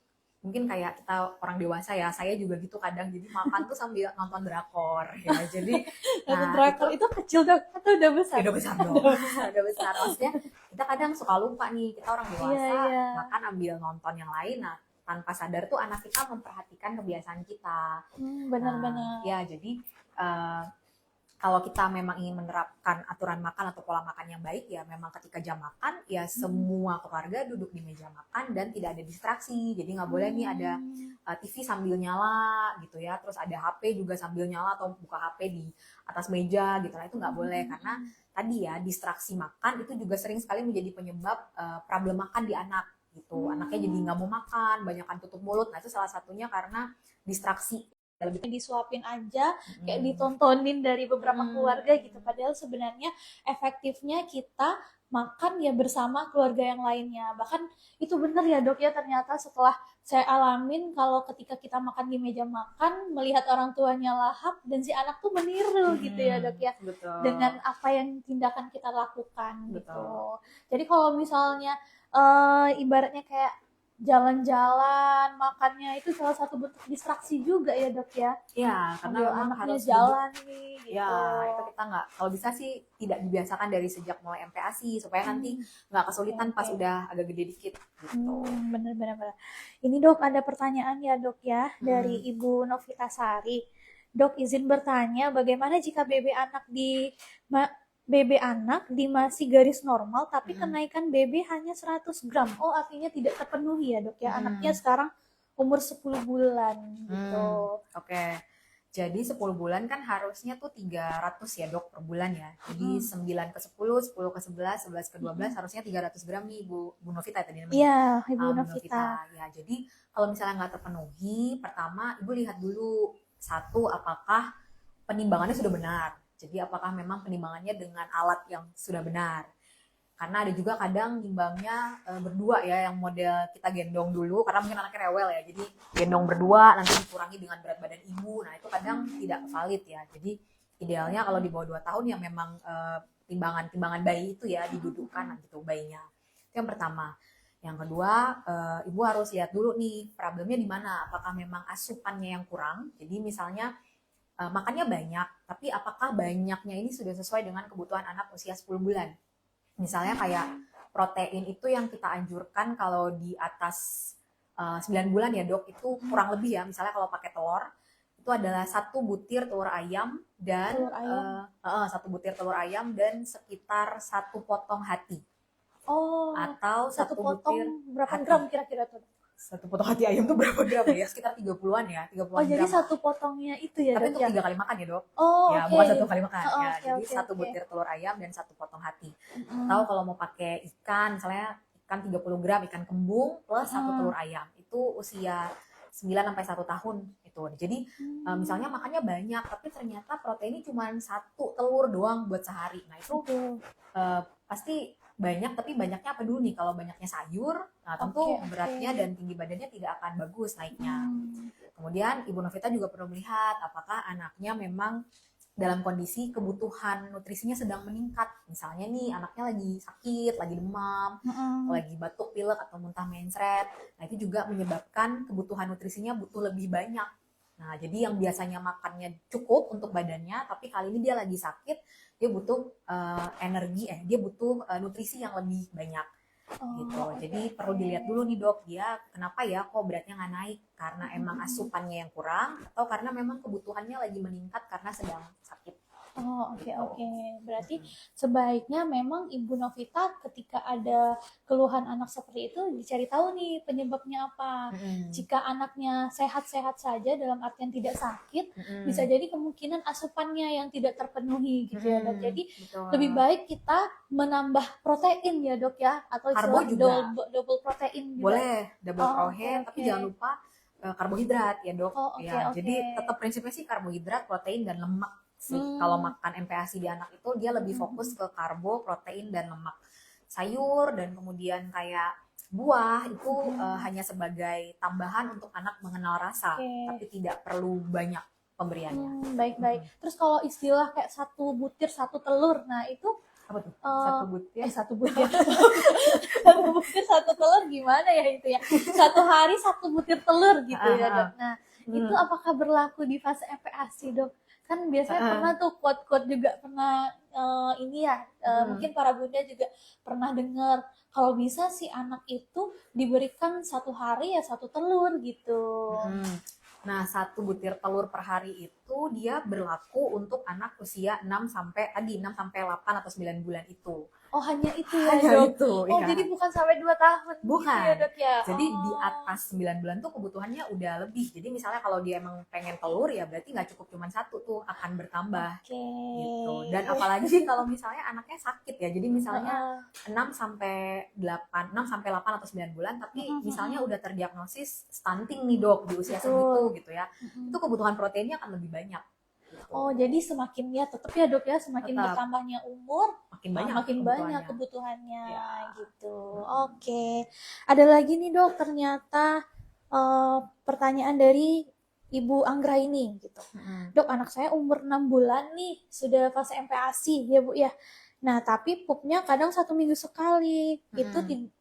mungkin kayak kita orang dewasa ya, saya juga gitu kadang, jadi makan tuh sambil nonton drakor ya. Jadi nonton drakor itu kecil dong atau udah besar? Udah besar dong. Udah besar. Maksudnya kita kadang suka lupa nih, kita orang dewasa makan ambil nonton yang lain. Nah, tanpa sadar tuh anak kita memperhatikan kebiasaan kita. Benar-benar. Ya, jadi kalau kita memang ingin menerapkan aturan makan atau pola makan yang baik, ya memang ketika jam makan ya semua keluarga duduk di meja makan dan tidak ada distraksi. Jadi nggak boleh nih ada TV sambil nyala gitu ya, terus ada HP juga sambil nyala atau buka HP di atas meja gitu. Nah, itu nggak boleh, karena tadi ya distraksi makan itu juga sering sekali menjadi penyebab problem makan di anak gitu. Anaknya jadi nggak mau makan, banyakan tutup mulut. Nah, itu salah satunya karena distraksi lebih disuapin aja, kayak ditontonin dari beberapa keluarga gitu. Padahal sebenarnya efektifnya kita makan ya bersama keluarga yang lainnya. Bahkan itu benar ya dok ya, ternyata setelah saya alamin kalau ketika kita makan di meja makan, melihat orang tuanya lahap dan si anak tuh meniru gitu ya dok ya. betul. Dengan apa yang tindakan kita lakukan Betul. gitu. Jadi kalau misalnya ibaratnya kayak jalan-jalan, makannya itu salah satu bentuk distraksi juga ya dok ya. Iya, karena Ambil memang anaknya harus jalan nih gitu. Ya, itu kita nggak, kalau bisa sih tidak dibiasakan dari sejak mulai MPASI supaya nanti nggak kesulitan pas udah agak gede dikit gitu. Bener-bener. Ini dok ada pertanyaan ya dok ya dari Ibu Novita Sari. Dok izin bertanya, bagaimana jika BB anak di masih garis normal tapi kenaikan BB hanya 100 gram. Oh, artinya tidak terpenuhi ya dok ya. Anaknya sekarang umur 10 bulan gitu. Oke. Jadi 10 bulan kan harusnya tuh 300 ya dok per bulan ya. Jadi 9 ke 10, 10 ke 11, 11 ke 12 harusnya 300 gram nih Bu Novita tadi namanya. Iya, Ibu Novita. Ya, jadi kalau misalnya nggak terpenuhi, pertama Ibu lihat dulu, satu, apakah penimbangannya sudah benar. Jadi apakah memang penimbangannya dengan alat yang sudah benar. Karena ada juga kadang nimbangnya berdua ya, yang model kita gendong dulu, karena mungkin anaknya rewel ya, jadi gendong berdua, nanti dikurangi dengan berat badan ibu, nah itu kadang tidak valid ya. Jadi idealnya kalau di bawah 2 tahun ya memang timbangan bayi itu ya didudukkan gitu bayinya. Itu yang pertama. Yang kedua, ibu harus lihat dulu nih problemnya di mana, apakah memang asupannya yang kurang. Jadi misalnya makannya banyak, tapi apakah banyaknya ini sudah sesuai dengan kebutuhan anak usia 10 bulan. Misalnya kayak protein itu yang kita anjurkan kalau di atas 9 bulan ya dok, itu kurang lebih ya, misalnya kalau pakai telur, itu adalah 1 butir telur ayam dan 1 butir telur ayam dan sekitar 1 potong hati. Oh, atau 1 potong butir berapa hati. gram kira-kira tuh? 1 potong hati ayam tuh berapa gram ya? Sekitar 30-an ya, 30-an Oh, jadi gram. 1 potongnya itu ya Tapi dok untuk ya? 3 kali makan ya dok. Oh, ya, okay. Bukan 1 kali makan ya. Okay, Jadi 1 butir telur ayam dan 1 potong hati. Atau kalau mau pakai ikan, misalnya ikan 30 gram, ikan kembung plus 1 telur ayam. Itu usia 9 sampai 1 tahun itu. Jadi misalnya makannya banyak, tapi ternyata proteinnya cuma 1 telur doang buat sehari. Nah itu pasti banyak, tapi banyaknya apa dulu nih? Kalau banyaknya sayur, nah tentu beratnya dan tinggi badannya tidak akan bagus naiknya. Kemudian Ibu Novita juga perlu melihat apakah anaknya memang dalam kondisi kebutuhan nutrisinya sedang meningkat. Misalnya nih anaknya lagi sakit, lagi demam, lagi batuk pilek atau muntah mencret. Nah itu juga menyebabkan kebutuhan nutrisinya butuh lebih banyak. Nah jadi yang biasanya makannya cukup untuk badannya, tapi kali ini dia lagi sakit, dia butuh dia butuh nutrisi yang lebih banyak. Gitu. Jadi perlu dilihat dulu nih dok, dia kenapa ya kok beratnya nggak naik, karena emang asupannya yang kurang atau karena memang kebutuhannya lagi meningkat karena sedang sakit. Oh, oke. Berarti sebaiknya memang Ibu Novita ketika ada keluhan anak seperti itu dicari tahu nih penyebabnya apa. Jika anaknya sehat-sehat saja dalam artian tidak sakit, bisa jadi kemungkinan asupannya yang tidak terpenuhi gitu ya dok. Jadi lebih baik kita menambah protein ya dok ya, atau karbo juga double protein juga. Boleh double protein, tapi jangan lupa karbohidrat ya dok. Jadi tetap prinsipnya sih karbohidrat, protein dan lemak. Kalau makan MPASI di anak itu dia lebih fokus ke karbo, protein dan lemak. Sayur dan kemudian kayak buah itu hanya sebagai tambahan untuk anak mengenal rasa, tapi tidak perlu banyak pemberiannya. Baik. Terus kalau istilah kayak 1 butir 1 telur, nah itu apa tuh? 1 butir 1 butir 1 butir 1 telur gimana ya itu ya? 1 hari 1 butir telur gitu ya dok. Nah itu apakah berlaku di fase MPASI dok? Kan biasanya pernah tuh quote-quote juga pernah mungkin para bunda juga pernah dengar kalau bisa si anak itu diberikan 1 hari ya 1 telur gitu. Nah 1 butir telur per hari itu dia berlaku untuk anak usia 6 sampai 8 atau 9 bulan itu. Oh, hanya itu ya, Hanya Dok? itu, Oh, ya. jadi bukan sampai 2 tahun gitu ya, Bukan. Dok ya? Jadi di atas 9 bulan tuh kebutuhannya udah lebih. Jadi misalnya kalau dia emang pengen telur ya berarti nggak cukup cuma satu tuh, akan bertambah. Oke. Gitu. Dan apalagi kalau misalnya anaknya sakit ya. Jadi misalnya Heeh. 6 sampai 8 atau 9 bulan tapi Mm-mm, misalnya mm-mm. udah terdiagnosis stunting nih, Dok, di usia Betul. segitu gitu ya. Mm-mm. Itu kebutuhan proteinnya akan lebih banyak. Gitu. Oh, jadi semakin ya tetap ya, Dok ya, semakin Tetap. bertambahnya umur, Makin banyak makin banyak kebutuhannya Ya. gitu. Oke. Ada lagi nih, Dok, ternyata pertanyaan dari Ibu Anggra ini gitu. Dok, anak saya umur 6 bulan nih, sudah fase MPASI ya, Bu ya. Nah, tapi pupnya kadang 1 minggu sekali.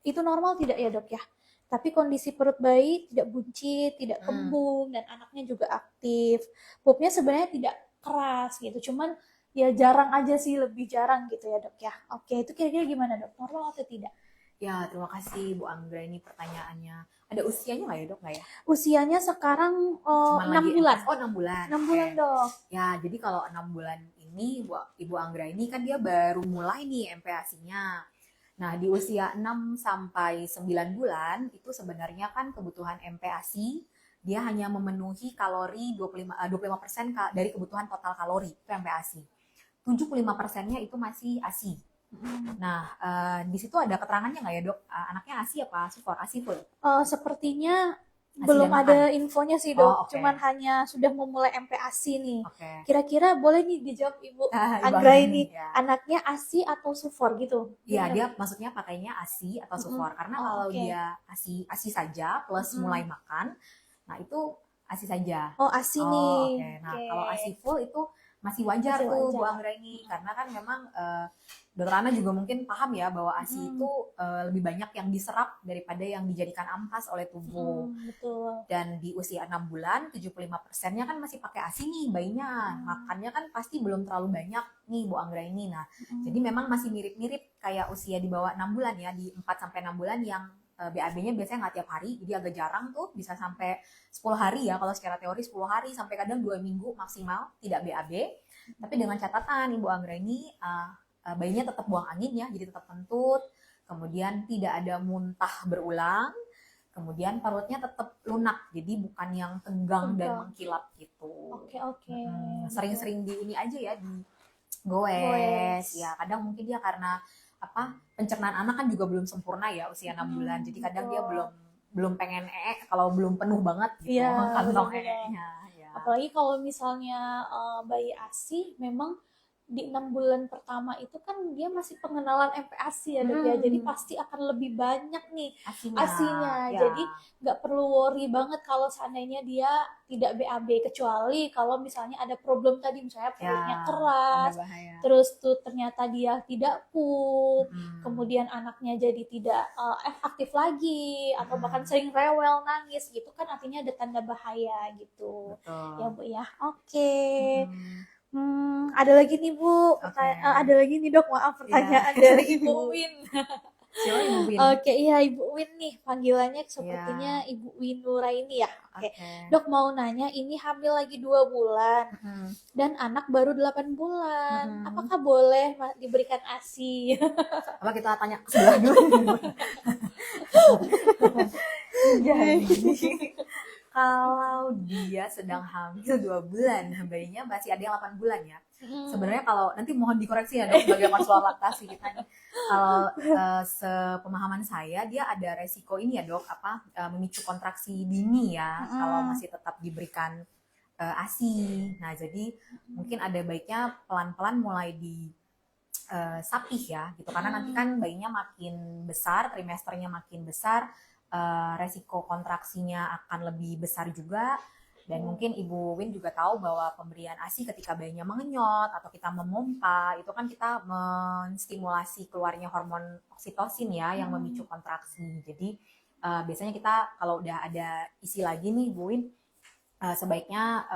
Itu normal tidak ya, Dok ya? Tapi kondisi perut bayi tidak buncit, tidak kembung, dan anaknya juga aktif. Pupnya sebenarnya tidak keras gitu, cuman ya jarang aja sih, lebih jarang gitu ya, Dok ya. Oke, itu kira-kira gimana, Dok? Normal atau tidak? Ya, terima kasih Bu Anggra ini pertanyaannya. Ada usianya nggak ya, Dok? Nggak ya? Usianya sekarang Cuman 6 bulan. Oh, 6 bulan. 6 bulan, Dok. Ya, jadi kalau 6 bulan ini Ibu Anggra ini kan dia baru mulai nih MPASI-nya. Nah, di usia 6 sampai 9 bulan itu sebenarnya kan kebutuhan MPASI dia hanya memenuhi kalori 25% dari kebutuhan total kalori, itu MPASI. 75%-nya itu masih ASI. Nah, di situ ada keterangannya nggak ya, Dok? Anaknya ASI apa SUFOR? ASI full? Sepertinya belum ada infonya sih, Dok. Cuman hanya sudah memulai MPASI nih. Kira-kira boleh nih dijawab Ibu Anggra ini, anaknya ASI atau SUFOR gitu? Iya, dia maksudnya pakainya ASI atau SUFOR. Karena kalau dia ASI saja plus mulai makan, nah itu ASI saja. Oh, ASI nih. Nah, kalau ASI full itu masih wajar tuh Bu Anggra ini, karena kan memang Dokter Ana juga mungkin paham ya bahwa ASI itu lebih banyak yang diserap daripada yang dijadikan ampas oleh tubuh. Betul. Dan di usia 6 bulan 75%-nya kan masih pakai ASI nih bayinya. Makannya kan pasti belum terlalu banyak nih Bu Anggra ini. Nah, jadi memang masih mirip-mirip kayak usia di bawah 6 bulan ya, di 4 sampai 6 bulan yang BAB-nya biasanya nggak tiap hari, jadi agak jarang tuh, bisa sampai 10 hari ya, kalau secara teori 10 hari sampai kadang 2 minggu maksimal tidak BAB. Tapi dengan catatan Ibu Anggra ini bayinya tetap buang angin ya, jadi tetap kentut, kemudian tidak ada muntah berulang, kemudian perutnya tetap lunak, jadi bukan yang tegang dan mengkilap gitu. Oke. Sering-sering di ini aja ya, di goes. Ya, kadang mungkin dia karena pencernaan anak kan juga belum sempurna ya usia 6 bulan. Jadi kadang dia belum pengen kalau belum penuh banget gitu kantong nya. Ya. Apalagi kalau misalnya bayi ASI memang di 6 bulan pertama itu kan dia masih pengenalan MPASI ya, Dok ya. Jadi pasti akan lebih banyak nih ASInya. Ya. Jadi nggak perlu worry banget kalau seandainya dia tidak BAB, kecuali kalau misalnya ada problem tadi, misalnya perutnya keras, terus tuh ternyata dia tidak pup, kemudian anaknya jadi tidak aktif lagi, atau bahkan sering rewel, nangis gitu kan, artinya ada tanda bahaya gitu. Betul. Ya, Bu ya. Oke. Ada lagi nih, Bu. Ada lagi nih, Dok. Maaf, pertanyaan dari Ibu Win. Oke, iya Ibu Win nih. Panggilannya sepertinya Ibu Win Nuraini ya. Oke. Dok mau nanya, ini hamil lagi 2 bulan dan anak baru 8 bulan. Apakah boleh diberikan ASI? Apa kita tanya ke sebelah dulu? Jadi kalau dia sedang hamil 2 bulan, bayinya masih ada yang 8 bulan ya. Sebenarnya kalau nanti mohon dikoreksi ya, Dok, sebagai konselor laktasi kita nih. Kalau sepemahaman saya, dia ada resiko ini ya, Dok, memicu kontraksi dini ya, kalau masih tetap diberikan ASI. Nah, jadi mungkin ada baiknya pelan-pelan mulai di sapih ya, gitu. Karena nanti kan bayinya makin besar, trimesternya makin besar, resiko kontraksinya akan lebih besar juga. Dan mungkin Ibu Win juga tahu bahwa pemberian ASI ketika bayinya mengenyot atau kita memompa, itu kan kita menstimulasi keluarnya hormon oksitosin ya, yang memicu kontraksi. Jadi biasanya kita kalau udah ada isi lagi nih Bu Win, sebaiknya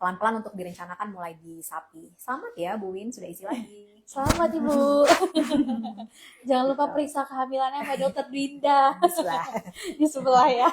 pelan-pelan untuk direncanakan mulai di sapi. Selamat ya Bu Win, sudah isi lagi. Selamat Ibu. Jangan lupa periksa kehamilannya sama Dokter Dinda di sebelah ya.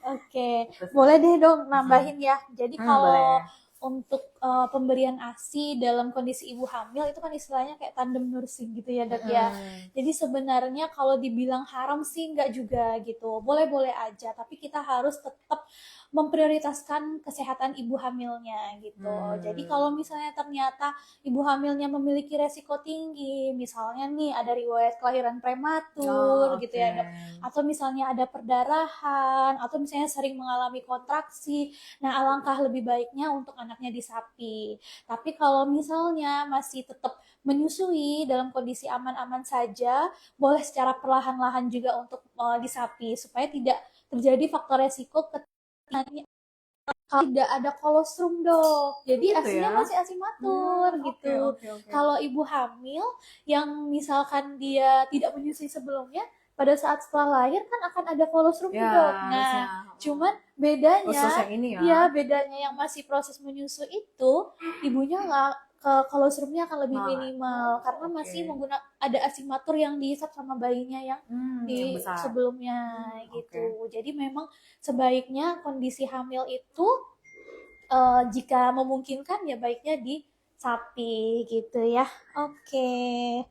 Oke. Boleh deh dong nambahin ya. Jadi kalau untuk pemberian ASI dalam kondisi ibu hamil itu kan istilahnya kayak tandem nursing gitu ya dok ya. Jadi sebenarnya kalau dibilang haram sih nggak juga gitu, boleh-boleh aja, tapi kita harus tetap memprioritaskan kesehatan ibu hamilnya gitu. Jadi kalau misalnya ternyata ibu hamilnya memiliki resiko tinggi, misalnya nih ada riwayat kelahiran prematur gitu ya dok, atau misalnya ada perdarahan, atau misalnya sering mengalami kontraksi, nah alangkah lebih baiknya untuk anaknya disapi. Tapi kalau misalnya masih tetap menyusui dalam kondisi aman-aman saja, boleh secara perlahan-lahan juga untuk disapi supaya tidak terjadi faktor resiko kalau tidak ada kolostrum dok, jadi gitu asinya ya? masih asimatur gitu. Okay. Kalau ibu hamil yang misalkan dia tidak menyusui sebelumnya, pada saat setelah lahir kan akan ada kolostrum Ya, dok. Nah, cuman bedanya, ini ya bedanya yang masih proses menyusui itu, ibunya nggak kolostrumnya akan lebih minimal karena masih menggunakan ada asimatur yang dihisap sama bayinya yang di yang sebelumnya gitu. Jadi memang sebaiknya kondisi hamil itu jika memungkinkan ya baiknya di sapi gitu ya. Oke.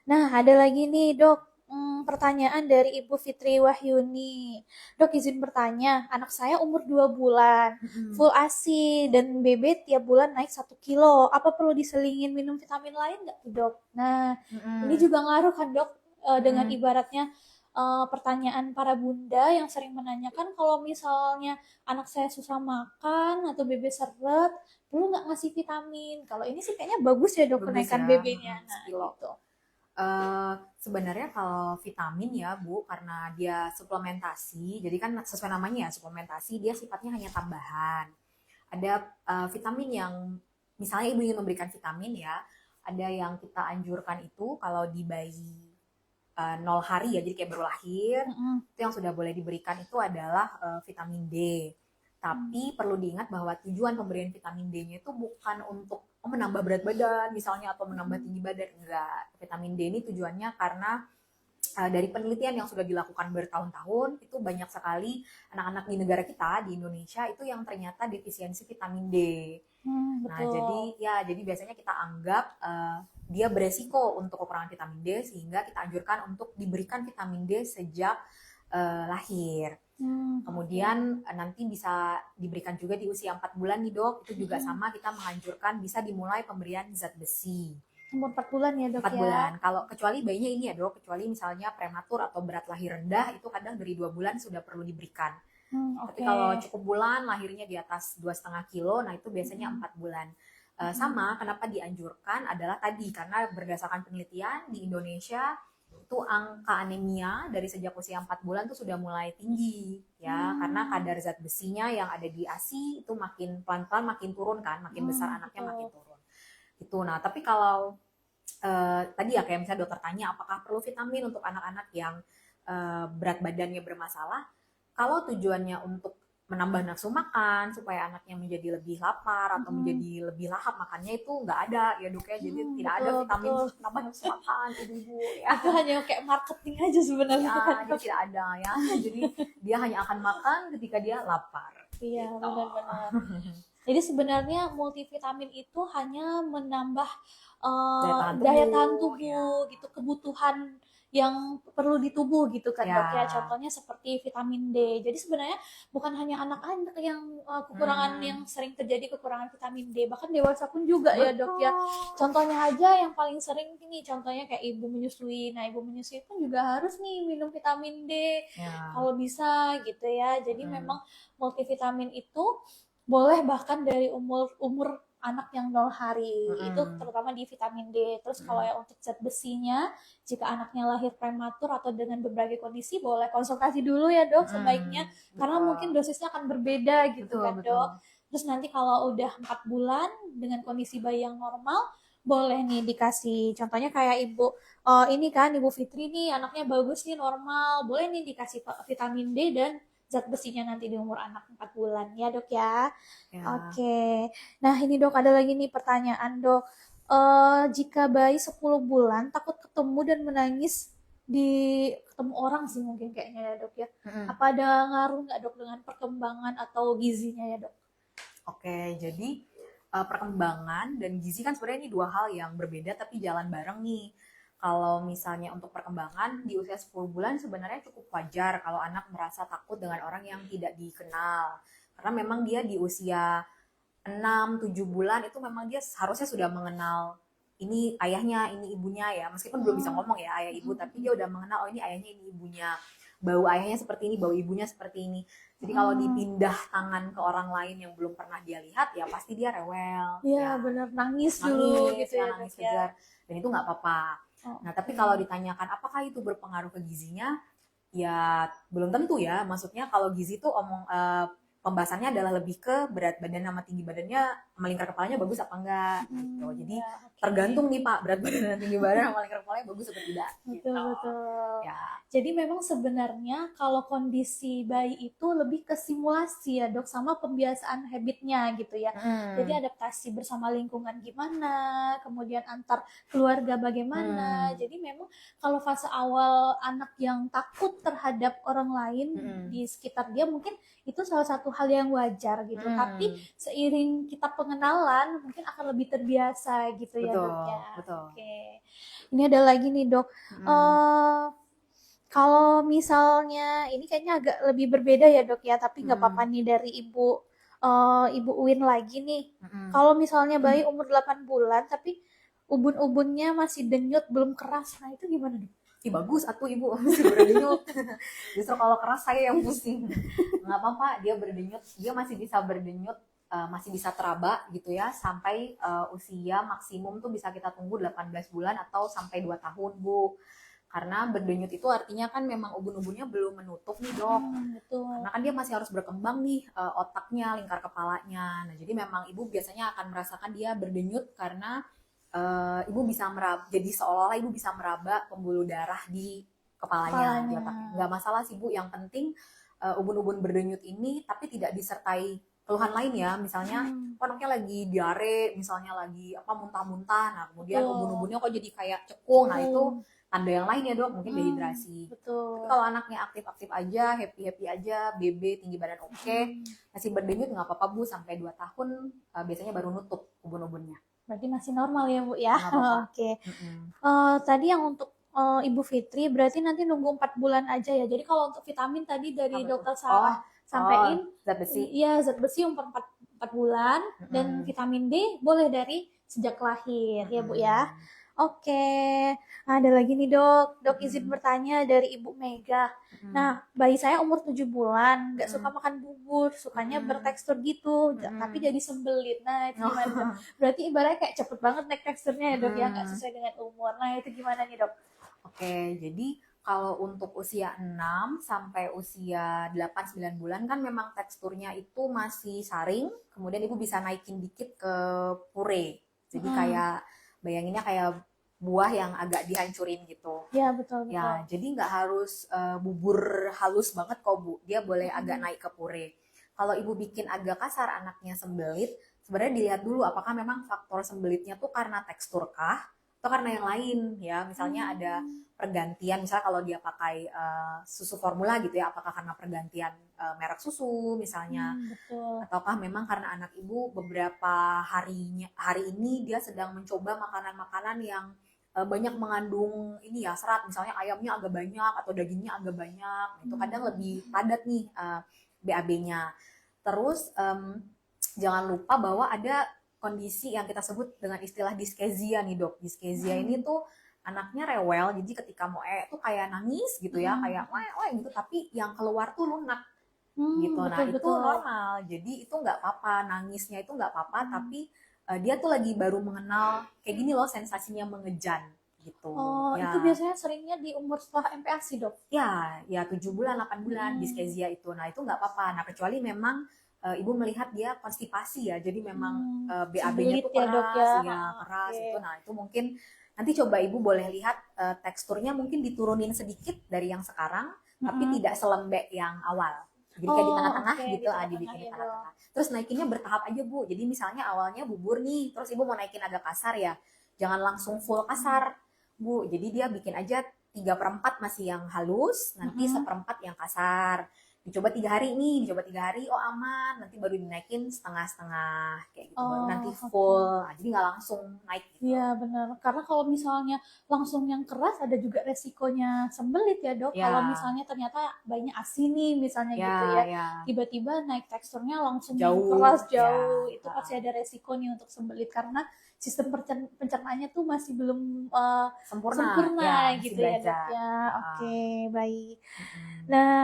Nah, ada lagi nih, Dok. Pertanyaan dari Ibu Fitri Wahyuni. Dok, izin bertanya, anak saya umur 2 bulan, full ASI, dan BB tiap bulan naik 1 kilo. Apa perlu diselingin minum vitamin lain nggak, Dok? Nah, ini juga ngaruh kan, Dok, dengan ibaratnya pertanyaan para bunda yang sering menanyakan kalau misalnya anak saya susah makan atau BB seret, perlu nggak ngasih vitamin? Kalau ini sih kayaknya bagus ya, Dok, kenaikan BB-nya. Nah, gitu. Sebenarnya kalau vitamin ya Bu, karena dia suplementasi, jadi kan sesuai namanya ya suplementasi, dia sifatnya hanya tambahan. Ada vitamin yang misalnya ibu ingin memberikan vitamin ya, ada yang kita anjurkan itu kalau di bayi 0 hari ya, jadi kayak baru lahir, itu yang sudah boleh diberikan itu adalah vitamin D. Tapi perlu diingat bahwa tujuan pemberian vitamin D-nya itu bukan untuk menambah berat badan misalnya atau menambah tinggi badan, enggak. Vitamin D ini tujuannya karena dari penelitian yang sudah dilakukan bertahun-tahun itu banyak sekali anak-anak di negara kita di Indonesia itu yang ternyata defisiensi vitamin D. Nah, jadi biasanya kita anggap dia beresiko untuk kekurangan vitamin D sehingga kita anjurkan untuk diberikan vitamin D sejak lahir. Kemudian nanti bisa diberikan juga di usia 4 bulan nih dok, itu juga sama kita menganjurkan bisa dimulai pemberian zat besi. Umur 4 bulan ya dok 4 bulan, kalau kecuali bayinya ini ya dok, kecuali misalnya prematur atau berat lahir rendah itu kadang dari 2 bulan sudah perlu diberikan. Tapi kalau cukup bulan, lahirnya di atas 2,5 kilo, nah itu biasanya 4 bulan. Sama, kenapa dianjurkan adalah tadi, karena berdasarkan penelitian di Indonesia, itu angka anemia dari sejak usia 4 bulan tuh sudah mulai tinggi ya, karena kadar zat besinya yang ada di ASI itu makin pelan-pelan makin turun kan, makin besar anaknya makin turun. Gitu. Nah, tapi kalau tadi ya kayak misalnya dokter tanya apakah perlu vitamin untuk anak-anak yang berat badannya bermasalah, kalau tujuannya untuk menambah nafsu makan supaya anaknya menjadi lebih lapar atau menjadi lebih lahap makannya, itu nggak ada ya dok ya, jadi tidak ada vitamin untuk menambah nafsu makan ibu-ibu ya. Itu hanya kayak marketing aja sebenarnya ya, dia tidak ada ya, jadi dia hanya akan makan ketika dia lapar. Iya gitu. Benar-benar. Jadi sebenarnya multivitamin itu hanya menambah daya tahan tubuh gitu, kebutuhan yang perlu di tubuh gitu kan dok ya, contohnya seperti vitamin D. Jadi sebenarnya bukan hanya anak-anak yang kekurangan yang sering terjadi kekurangan vitamin D, bahkan dewasa pun juga ya dok ya. Contohnya aja yang paling sering ini contohnya kayak ibu menyusui. Nah ibu menyusui pun juga harus nih minum vitamin D kalau bisa gitu ya. Jadi memang multivitamin itu boleh bahkan dari umur anak yang 0 hari, itu terutama di vitamin D. Terus kalau yang untuk zat besinya, jika anaknya lahir prematur atau dengan berbagai kondisi, boleh konsultasi dulu ya dok sebaiknya, karena mungkin dosisnya akan berbeda gitu kan dok. Terus nanti kalau udah 4 bulan dengan kondisi bayi yang normal, boleh nih dikasih, contohnya kayak ibu ini kan ibu Fitri nih anaknya bagus nih normal, boleh nih dikasih vitamin D dan zat besinya nanti di umur anak 4 bulan ya dok ya. Oke. Nah ini dok ada lagi nih pertanyaan dok. Jika bayi 10 bulan takut ketemu dan menangis di ketemu orang sih mungkin kayaknya ya dok ya. Apa ada ngaruh nggak dok dengan perkembangan atau gizinya ya dok? Oke, jadi perkembangan dan gizi kan sebenarnya ini dua hal yang berbeda tapi jalan bareng nih. Kalau misalnya untuk perkembangan di usia 10 bulan sebenarnya cukup wajar kalau anak merasa takut dengan orang yang tidak dikenal. Karena memang dia di usia 6-7 bulan itu memang dia harusnya sudah mengenal ini ayahnya, ini ibunya ya. Meskipun belum bisa ngomong ya ayah ibu, tapi dia udah mengenal oh ini ayahnya, ini ibunya. Bau ayahnya seperti ini, bau ibunya seperti ini. Jadi kalau dipindah tangan ke orang lain yang belum pernah dia lihat, ya pasti dia rewel. Iya, bener, nangis dulu gitu ya, nangis Dok, ya. kejar. Dan itu nggak apa-apa. Nah, tapi kalau ditanyakan apakah itu berpengaruh ke gizinya, ya belum tentu ya. Maksudnya kalau gizi itu pembahasannya adalah lebih ke berat badan sama tinggi badannya sama lingkar kepalanya bagus apa enggak gitu. Jadi tergantung nih Pak, berat badan dan tinggi badan sama lingkar kepalanya bagus atau tidak. Betul, gitu. betul. Ya. Jadi memang sebenarnya kalau kondisi bayi itu lebih ke simulasi ya Dok, sama pembiasaan habitnya gitu ya. Jadi adaptasi bersama lingkungan gimana, kemudian antar keluarga bagaimana. Jadi memang kalau fase awal anak yang takut terhadap orang lain di sekitar dia mungkin itu salah satu hal yang wajar gitu. Tapi seiring kita pengenalan mungkin akan lebih terbiasa gitu ya Dok ya. Betul. Oke. Ini ada lagi nih Dok. Kalau misalnya ini kayaknya agak lebih berbeda ya Dok ya, tapi nggak apa-apa nih dari Ibu Uin lagi nih. Kalau misalnya bayi umur 8 bulan tapi ubun-ubunnya masih denyut belum keras, nah itu gimana Dok? Bagus atuh ibu masih berdenyut. Justru kalau keras saya yang pusing. Nggak apa-apa, dia berdenyut, dia masih bisa berdenyut, masih bisa teraba gitu ya sampai usia maksimum tuh bisa kita tunggu 18 bulan atau sampai 2 tahun Bu. Karena berdenyut itu artinya kan memang ubun-ubunnya belum menutup nih Dok. Betul. Karena kan dia masih harus berkembang nih otaknya, lingkar kepalanya. Nah jadi memang ibu biasanya akan merasakan dia berdenyut karena ibu bisa meraba, jadi seolah-olah ibu bisa meraba pembuluh darah di kepalanya. Di otaknya. Nggak masalah sih Bu, yang penting ubun-ubun berdenyut ini tapi tidak disertai keluhan lain ya, misalnya anaknya lagi diare, misalnya lagi muntah-muntah, nah kemudian ubun-ubunnya kok jadi kayak cekung, nah itu tanda yang lain ya Dok, mungkin dehidrasi. Tapi kalau anaknya aktif-aktif aja, happy-happy aja, BB tinggi badan oke, masih berdenyut nggak apa-apa Bu, sampai 2 tahun biasanya baru nutup ubun-ubunnya. Berarti masih normal ya Bu ya. Oke. Tadi yang untuk Ibu Fitri berarti nanti nunggu 4 bulan aja ya. Jadi kalau untuk vitamin tadi dari Dokter Sarah sampein zat besi. Iya, zat besi umur 4 bulan dan vitamin D boleh dari sejak lahir ya Bu ya. Oke. Ada lagi nih Dok izin bertanya dari Ibu Mega. Nah, bayi saya umur 7 bulan, nggak suka makan bubur, sukanya bertekstur gitu, tapi jadi sembelit. Nah, itu gimana? Berarti ibaratnya kayak cepet banget naik teksturnya ya Dok ya, nggak sesuai dengan umur. Nah, itu gimana nih Dok? Oke, jadi kalau untuk usia 6 sampai usia 8-9 bulan kan memang teksturnya itu masih saring, kemudian ibu bisa naikin dikit ke puree. Jadi kayak bayanginnya kayak buah yang agak dihancurin gitu. Ya betul. Ya, jadi nggak harus bubur halus banget kok Bu. Dia boleh agak naik ke puree. Kalau ibu bikin agak kasar anaknya sembelit, sebenarnya dilihat dulu apakah memang faktor sembelitnya tuh karena tekstur kah atau karena yang lain ya. Misalnya ada pergantian, misalnya kalau dia pakai susu formula gitu ya, apakah karena pergantian merek susu misalnya, ataukah memang karena anak ibu beberapa hari ini dia sedang mencoba makanan-makanan yang banyak mengandung ini ya serat, misalnya ayamnya agak banyak atau dagingnya agak banyak, itu kadang lebih padat nih BAB-nya. Terus jangan lupa bahwa ada kondisi yang kita sebut dengan istilah diskezia nih Dok. Diskezia ini tuh anaknya rewel, jadi ketika mau tuh kayak nangis gitu ya, kayak wah gitu, tapi yang keluar tuh lunak gitu. Nah itu normal, jadi itu nggak apa-apa, nangisnya itu nggak apa-apa, tapi dia tuh lagi baru mengenal kayak gini loh sensasinya mengejan gitu. Ya. Itu biasanya seringnya di umur setelah MPASI Dok? Ya 7 bulan, 8 bulan diskezia itu. Nah itu nggak apa-apa, nah kecuali memang ibu melihat dia konstipasi ya, jadi memang BAB-nya tuh keras, keras itu. Nah itu mungkin nanti coba ibu boleh lihat teksturnya mungkin diturunin sedikit dari yang sekarang, tapi tidak selembek yang awal. Jadi kayak di tengah-tengah gitu, dibikin di tengah-tengah. Terus naikinnya bertahap aja Bu. Jadi misalnya awalnya bubur nih, terus ibu mau naikin agak kasar ya, jangan langsung full kasar Bu. Jadi dia bikin aja 3/4 masih yang halus, nanti 1/4 yang kasar. dicoba 3 hari nih, dicoba 3 hari, oh aman, nanti baru dinaikin setengah-setengah kayak gitu, baru nanti full. Nah, jadi nggak langsung naik gitu. Iya benar, karena kalau misalnya langsung yang keras ada juga resikonya sembelit ya dok. Ya. Kalau misalnya ternyata bayinya ASI nih misalnya gitu ya, tiba-tiba naik teksturnya langsung keras jauh, itu pasti ada resiko nih untuk sembelit karena sistem pencernaannya tuh masih belum sempurna gitu ya dok ya. Oke, baik. Nah,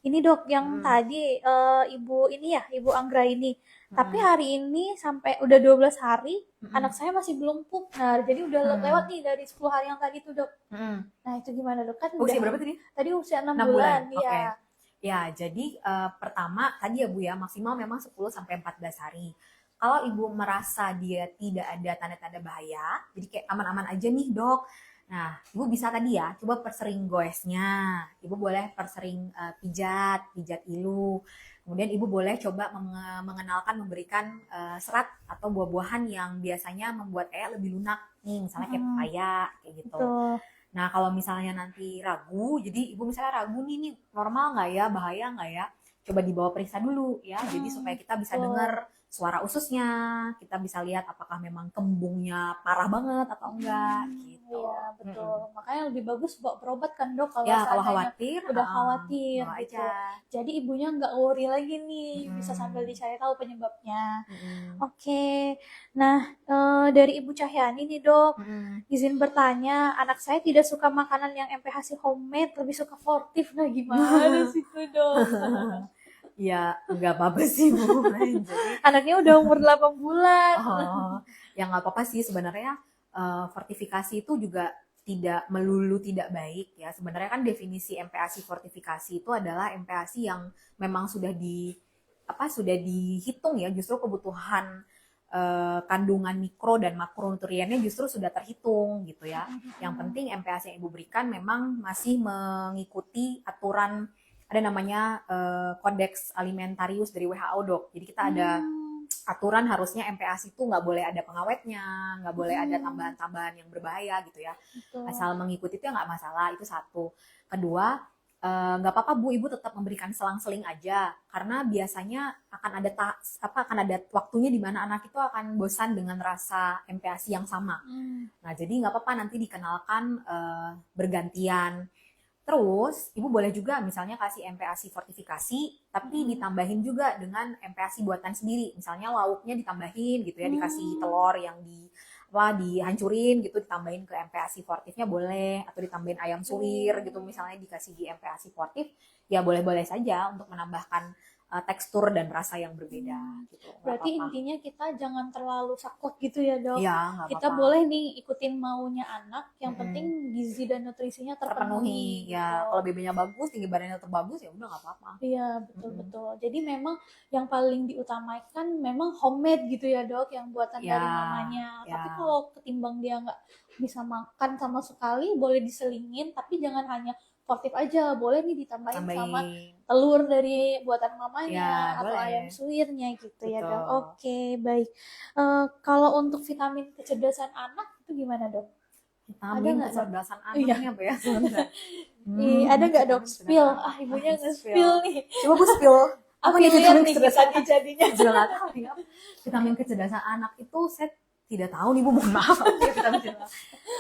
ini dok yang tadi ibu ini ya, ibu Anggra ini. Tapi hari ini sampai udah 12 hari, anak saya masih belum pup. Nah, jadi udah lewat nih dari 10 hari yang tadi tuh dok. Nah, itu gimana dok? Kan usia berapa tadi? Tadi usia 6 bulan. Ya. Ya, jadi pertama tadi ya Bu ya, maksimal memang 10 sampai 14 hari. Kalau ibu merasa dia tidak ada tanda-tanda bahaya, jadi kayak aman-aman aja nih dok. Nah, ibu bisa tadi ya, coba persering goesnya. Ibu boleh persering pijat ilu. Kemudian ibu boleh coba mengenalkan memberikan serat atau buah-buahan yang biasanya membuat lebih lunak nih, misalnya kayak pepaya kayak gitu. Nah, kalau misalnya nanti ragu, jadi ibu misalnya ragu nih normal nggak ya, bahaya nggak ya, coba dibawa periksa dulu ya. Jadi supaya kita bisa dengar suara ususnya, kita bisa lihat apakah memang kembungnya parah banget atau enggak gitu. Iya betul. Makanya lebih bagus bawa berobat kan dok kalau kalau khawatir, udah khawatir gitu. Aja. Jadi ibunya nggak worry lagi nih, bisa sambil dicari tahu penyebabnya. Oke. Nah, dari Ibu Cahyani nih dok, izin bertanya, anak saya tidak suka makanan yang MPHC homemade, lebih suka sportif. Nah gimana sih tuh dok? Ya nggak apa-apa sih Bu. Jadi, anaknya udah umur 8 bulan. Ya nggak apa-apa sih sebenarnya. Fortifikasi itu juga tidak melulu tidak baik ya. Sebenarnya kan definisi MPASI fortifikasi itu adalah MPASI yang memang sudah dihitung ya, justru kebutuhan kandungan mikro dan makronutriennya justru sudah terhitung gitu ya. Yang penting MPASI yang ibu berikan memang masih mengikuti aturan, ada namanya Kodeks Alimentarius dari WHO dok. Jadi kita ada aturan harusnya MPASI itu nggak boleh ada pengawetnya, nggak boleh ada tambahan-tambahan yang berbahaya gitu ya. Asal mengikuti itu ya nggak masalah, itu satu. Kedua, nggak apa-apa Bu, ibu tetap memberikan selang-seling aja, karena biasanya akan ada waktunya di mana anak itu akan bosan dengan rasa MPASI yang sama. Nah jadi nggak apa-apa nanti dikenalkan bergantian. Terus, ibu boleh juga misalnya kasih MPASI fortifikasi, tapi ditambahin juga dengan MPASI buatan sendiri. Misalnya lauknya ditambahin gitu ya, dikasih telur yang dihancurin gitu, ditambahin ke MPASI fortifnya boleh, atau ditambahin ayam suwir gitu misalnya dikasih di MPASI fortif, ya boleh-boleh saja untuk menambahkan tekstur dan rasa yang berbeda gitu. Berarti intinya kita jangan terlalu saklek gitu ya dok. Ya, kita boleh nih ikutin maunya anak, yang penting gizi dan nutrisinya terpenuhi. Ya, kalau BB-nya bagus, tinggi badannya terbagus ya udah nggak apa-apa. Iya betul. Jadi memang yang paling diutamakan memang homemade gitu ya dok, yang buatan dari mamanya. Tapi kalau ketimbang dia nggak bisa makan sama sekali, boleh diselingin, tapi jangan hanya sportif aja, boleh nih ditambahin sama telur dari buatan mamanya atau ayam suwirnya gitu ya dok. Oke, baik. Kalau untuk vitamin kecerdasan anak itu gimana dok? Vitamin kecerdasan anaknya apa ya? Ada nggak dok? Spill. Ibunya nge-spill nih. Coba Bu spill. Apa nih vitamin kecerdasan jadinya? Vitamin kecerdasan anak itu saya tidak tahu nih Bu, mohon maaf.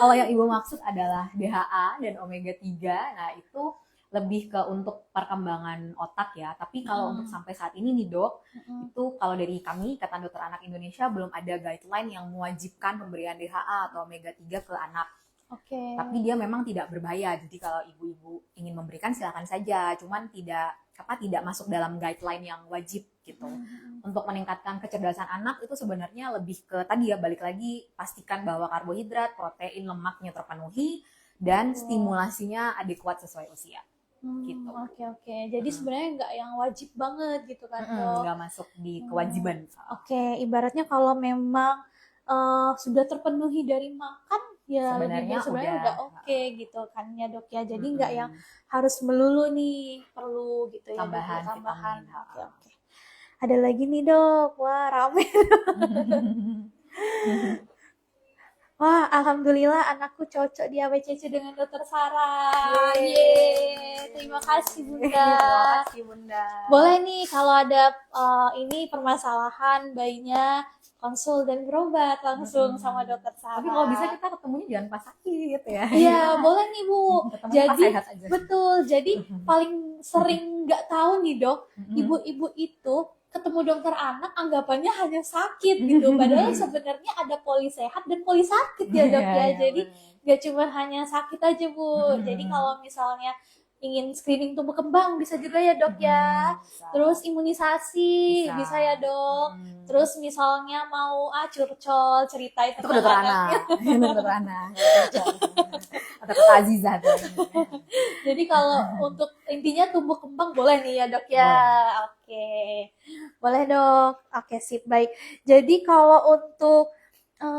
Kalau yang ibu maksud adalah DHA dan omega 3, nah itu lebih ke untuk perkembangan otak ya. Tapi kalau untuk sampai saat ini nih dok, itu kalau dari kami, Ikatan Dokter Anak Indonesia, belum ada guideline yang mewajibkan pemberian DHA atau omega 3 ke anak. Tapi dia memang tidak berbahaya. Jadi kalau ibu-ibu ingin memberikan silakan saja, cuman tidak masuk dalam guideline yang wajib gitu. Untuk meningkatkan kecerdasan anak itu sebenarnya lebih ke tadi ya, balik lagi pastikan bahwa karbohidrat, protein, lemaknya terpenuhi dan stimulasinya adekuat sesuai usia. Gitu. Oke. Jadi sebenarnya nggak yang wajib banget gitu kan dok? Nggak masuk di kewajiban. Ibaratnya kalau memang sudah terpenuhi dari makan, ya sebenarnya udah oke gitu kan ya dok ya. Jadi nggak yang harus melulu nih perlu gitu ya tambahan. Oke. Ada lagi nih dok, wah rame. Wah, alhamdulillah anakku cocok di ABCC dengan Dokter Sarah. Yeay. Yeay. Terima kasih Bunda. Terima kasih Bunda. Boleh nih kalau ada ini permasalahan bayinya konsul dan berobat langsung sama Dokter Sarah. Tapi kalau bisa kita ketemunya jangan pas sakit ya. Iya, boleh nih Bu. Ketemu Jadi pas sehat aja. betul. Jadi paling sering nggak tahu nih Dok, ibu-ibu itu ketemu dokter anak anggapannya hanya sakit gitu. Padahal sebenarnya ada poli sehat dan poli sakit ya Dok ya. Jadi nggak cuma hanya sakit aja Bu. Jadi kalau misalnya ingin screening tumbuh kembang bisa juga ya Dok ya. Terus imunisasi bisa ya Dok. Terus misalnya mau curcol cerita itu ke dokter anak. Dokter anak. Atau ke Aziza tuh. Jadi kalau untuk intinya tumbuh kembang boleh nih ya Dok ya. Oke. Boleh Dok. Oke sip baik. Jadi kalau untuk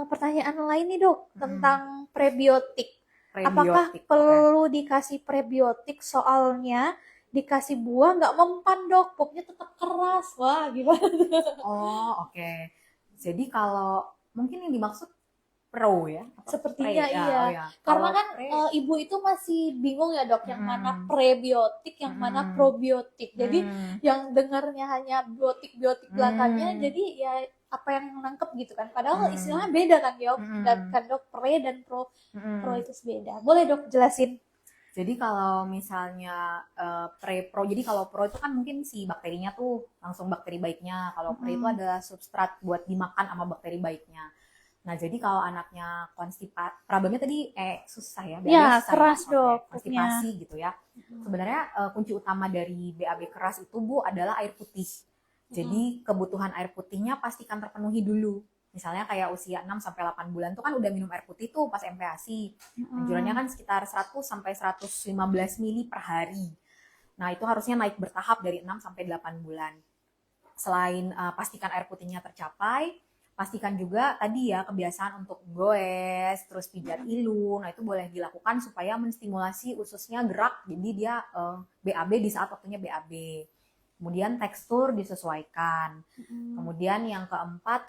pertanyaan lain nih Dok tentang prebiotik. Apakah perlu dikasih prebiotik soalnya dikasih buah nggak mempan Dok, pupnya tetap keras. Wah gimana? Oh oke. Jadi kalau mungkin yang dimaksud pro ya? Sepertinya iya. Karena kan ibu itu masih bingung ya Dok, yang mana prebiotik, yang mana probiotik. Jadi yang dengarnya hanya biotik belakangnya, jadi ya apa yang nangkep gitu kan. Padahal istilahnya beda kan Dok, kan Dok, pre dan pro itu beda. Boleh Dok jelasin? Jadi kalau misalnya pro, jadi kalau pro itu kan mungkin si bakterinya tuh langsung bakteri baiknya. Kalau pre itu adalah substrat buat dimakan sama bakteri baiknya. Nah, jadi kalau anaknya konstipasi, problemnya tadi susah ya. Ya, keras Dok. Konstipasi gitu ya. Sebenarnya kunci utama dari BAB keras itu Bu adalah air putih. Jadi kebutuhan air putihnya pastikan terpenuhi dulu. Misalnya kayak usia 6-8 bulan tuh kan udah minum air putih tuh pas MPASI. Anjurannya kan sekitar 100-115 mili per hari. Nah, itu harusnya naik bertahap dari 6-8 bulan. Selain pastikan air putihnya tercapai, pastikan juga tadi ya kebiasaan untuk goes, terus pijat ilu. Nah, itu boleh dilakukan supaya menstimulasi ususnya gerak. Jadi dia BAB di saat waktunya BAB. Kemudian tekstur disesuaikan. Kemudian yang keempat,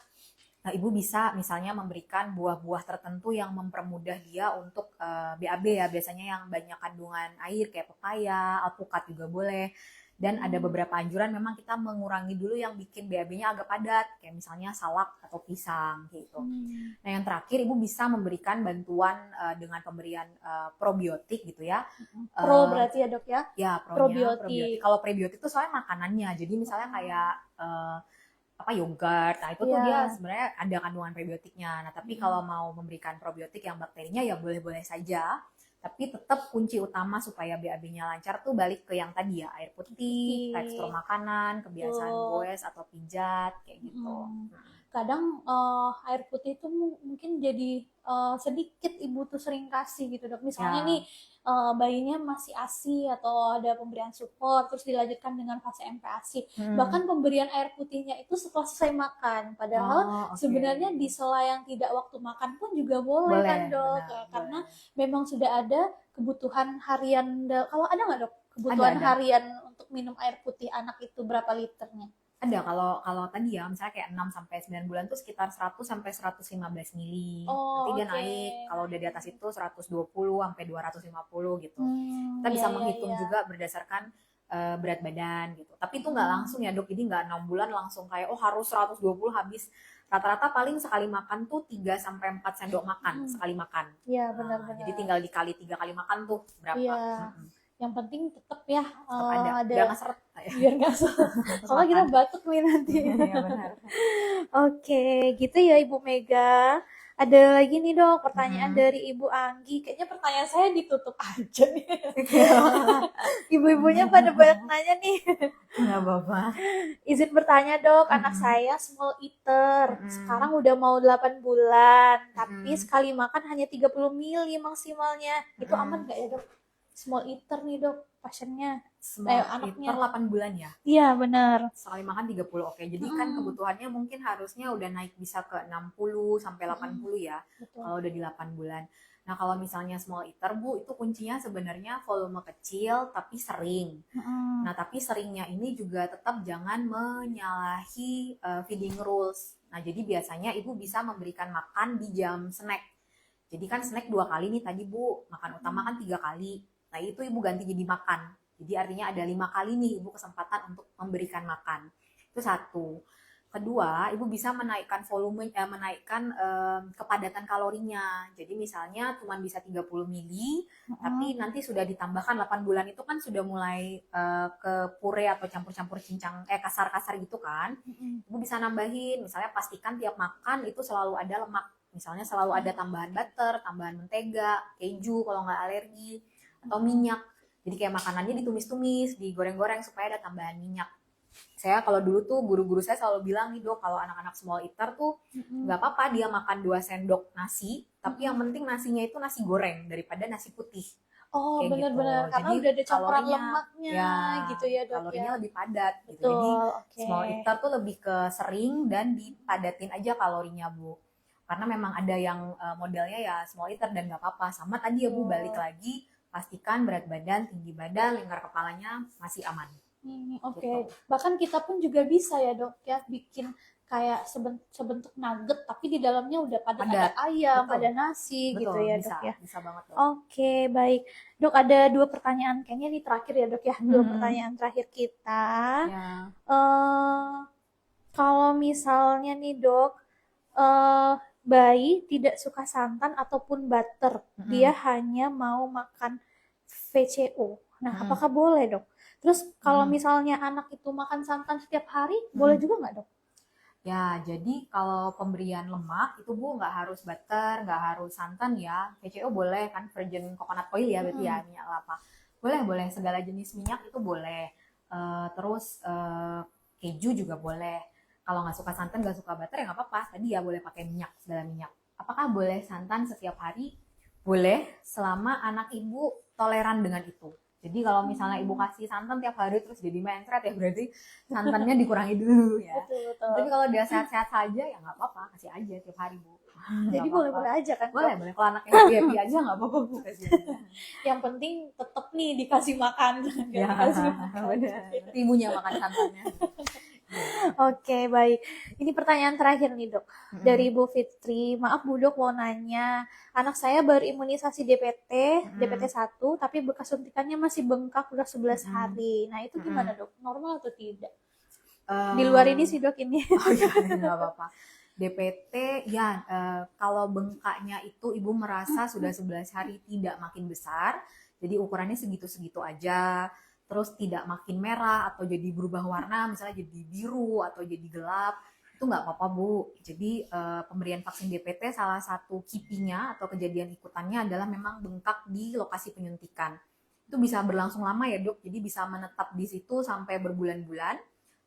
ibu bisa misalnya memberikan buah-buah tertentu yang mempermudah dia untuk BAB ya. Biasanya yang banyak kandungan air kayak pepaya, alpukat juga boleh. Dan ada beberapa anjuran memang kita mengurangi dulu yang bikin BAB-nya agak padat, kayak misalnya salak atau pisang gitu. Nah yang terakhir ibu bisa memberikan bantuan dengan pemberian probiotik gitu ya. Pro berarti ya Dok ya? Ya probiotik. Kalau prebiotik itu soalnya makanannya, jadi misalnya kayak yogurt, nah itu tuh dia sebenarnya ada kandungan prebiotiknya. Nah tapi kalau mau memberikan probiotik yang bakterinya ya boleh-boleh saja. Tapi tetap kunci utama supaya BAB-nya lancar tuh balik ke yang tadi ya, air putih, tekstur makanan, kebiasaan goes atau pijat, kayak gitu. Kadang air putih itu mungkin jadi sedikit ibu tuh sering kasih gitu Dok. Misalnya nih bayinya masih ASI atau ada pemberian support, terus dilanjutkan dengan fase MPASI. Bahkan pemberian air putihnya itu setelah selesai makan. Padahal sebenarnya di sela yang tidak waktu makan pun juga boleh kan Dok. Karena memang sudah ada kebutuhan harian. Kalau ada nggak Dok kebutuhan harian untuk minum air putih anak itu berapa liternya? Ada, kalau tadi ya misalnya kayak 6-9 bulan tuh sekitar 100-115 mili. Nanti dia naik kalau udah di atas itu 120-250 gitu. Kita bisa menghitung juga berdasarkan berat badan gitu. Tapi itu nggak langsung ya Dok, jadi nggak 6 bulan langsung kayak harus 120 habis. Rata-rata paling sekali makan tuh 3-4 sendok makan sekali makan. Iya benar-benar. Jadi tinggal dikali 3 kali makan tuh berapa. Iya. Yang penting tetap ya ada. Biar nggak seret. Biar nggak seret. Kalau kita batuk nih nanti. Iya benar. Oke, gitu ya Ibu Mega. Ada lagi nih Dok pertanyaan dari Ibu Anggi. Kayaknya pertanyaan saya ditutup aja nih. Ibu-ibunya pada banyak nanya nih. Nggak apa-apa. Izin bertanya Dok, anak saya small eater. Sekarang udah mau 8 bulan. Tapi sekali makan hanya 30 mili maksimalnya. Itu aman nggak ya Dok? Small eater nih Dok, pasiennya. Anaknya 8 bulan ya? Iya benar. Sekali makan 30, oke. Jadi kan kebutuhannya mungkin harusnya udah naik bisa ke 60-80 ya. Kalau udah di 8 bulan. Nah kalau misalnya small eater Bu, itu kuncinya sebenarnya volume kecil tapi sering. Nah tapi seringnya ini juga tetap jangan menyalahi feeding rules. Nah jadi biasanya ibu bisa memberikan makan di jam snack. Jadi kan snack 2 kali nih tadi Bu, makan utama kan 3 kali. Nah itu Ibu ganti jadi makan. Jadi artinya ada 5 kali nih Ibu kesempatan untuk memberikan makan. Itu satu. Kedua, Ibu bisa menaikkan menaikkan kepadatan kalorinya. Jadi misalnya cuma bisa 30 mili, tapi nanti sudah ditambahkan 8 bulan itu kan sudah mulai ke pure atau campur-campur cincang kasar-kasar gitu kan. Ibu bisa nambahin, misalnya pastikan tiap makan itu selalu ada lemak. Misalnya selalu ada tambahan butter, tambahan mentega, keju kalau nggak alergi, atau minyak. Jadi kayak makanannya ditumis-tumis, digoreng-goreng supaya ada tambahan minyak. Saya kalau dulu tuh guru-guru saya selalu bilang nih Dok, kalau anak-anak small eater tuh nggak apa-apa dia makan 2 sendok nasi, tapi yang penting nasinya itu nasi goreng daripada nasi putih. Oh Kayak benar-benar gitu. karena Jadi udah ada campuran kalorinya lemaknya ya gitu ya Dok kalorinya ya. lebih padat gitu. Betul, Jadi oke. small eater tuh lebih ke sering dan dipadatin aja kalorinya Bu. Karena memang ada yang modelnya ya small eater dan nggak apa-apa. Sama tadi ya Bu, balik lagi pastikan berat badan, tinggi badan, lingkar kepalanya masih aman. Oke. Gitu. Bahkan kita pun juga bisa ya Dok ya bikin kayak sebentuk nugget tapi di dalamnya udah padat, ada ayam, betul. ada nasi Betul, gitu ya bisa, Dok ya. Bisa banget Dok. Oke, baik. Dok ada 2 pertanyaan kayaknya ini terakhir ya Dok ya. 2 pertanyaan terakhir kita. Ya. Kalau misalnya nih Dok, bayi tidak suka santan ataupun butter, dia hanya mau makan VCO. Nah, apakah boleh Dok? Terus kalau misalnya anak itu makan santan setiap hari, boleh juga nggak Dok? Ya, jadi kalau pemberian lemak itu Bu nggak harus butter, nggak harus santan ya. VCO boleh kan, virgin coconut oil ya berarti ya, minyak kelapa. Boleh, segala jenis minyak itu boleh. Terus keju juga boleh. Kalau nggak suka santan, nggak suka butter ya nggak apa-apa. Tadi ya boleh pakai minyak, segala minyak. Apakah boleh santan setiap hari? Boleh, selama anak ibu toleran dengan itu. Jadi kalau misalnya ibu kasih santan tiap hari terus jadi mencret ya berarti santannya dikurangi dulu ya. Betul. Tapi kalau dia sehat-sehat saja ya nggak apa-apa, kasih aja tiap hari Bu. Jadi boleh-boleh aja kan? Boleh. Kalau anaknya happy aja nggak apa-apa Bu, kasih aja. Yang penting tetap nih dikasih makan. Ya, benar. Nanti ibunya makan santannya. Oke, baik. Ini pertanyaan terakhir nih dok. Dari Bu Fitri. Maaf Bu dok mau nanya. Anak saya baru imunisasi DPT 1, tapi bekas suntikannya masih bengkak udah 11 hari. Nah itu gimana dok? Normal atau tidak? Di luar ini sih dok ini. Oh iya, nggak apa-apa. DPT ya kalau bengkaknya itu ibu merasa sudah 11 hari tidak makin besar, jadi ukurannya segitu-segitu aja, terus tidak makin merah atau jadi berubah warna, misalnya jadi biru atau jadi gelap, itu nggak apa-apa Bu. Jadi pemberian vaksin DPT salah satu kipinya atau kejadian ikutannya adalah memang bengkak di lokasi penyuntikan. Itu bisa berlangsung lama ya dok, jadi bisa menetap di situ sampai berbulan-bulan.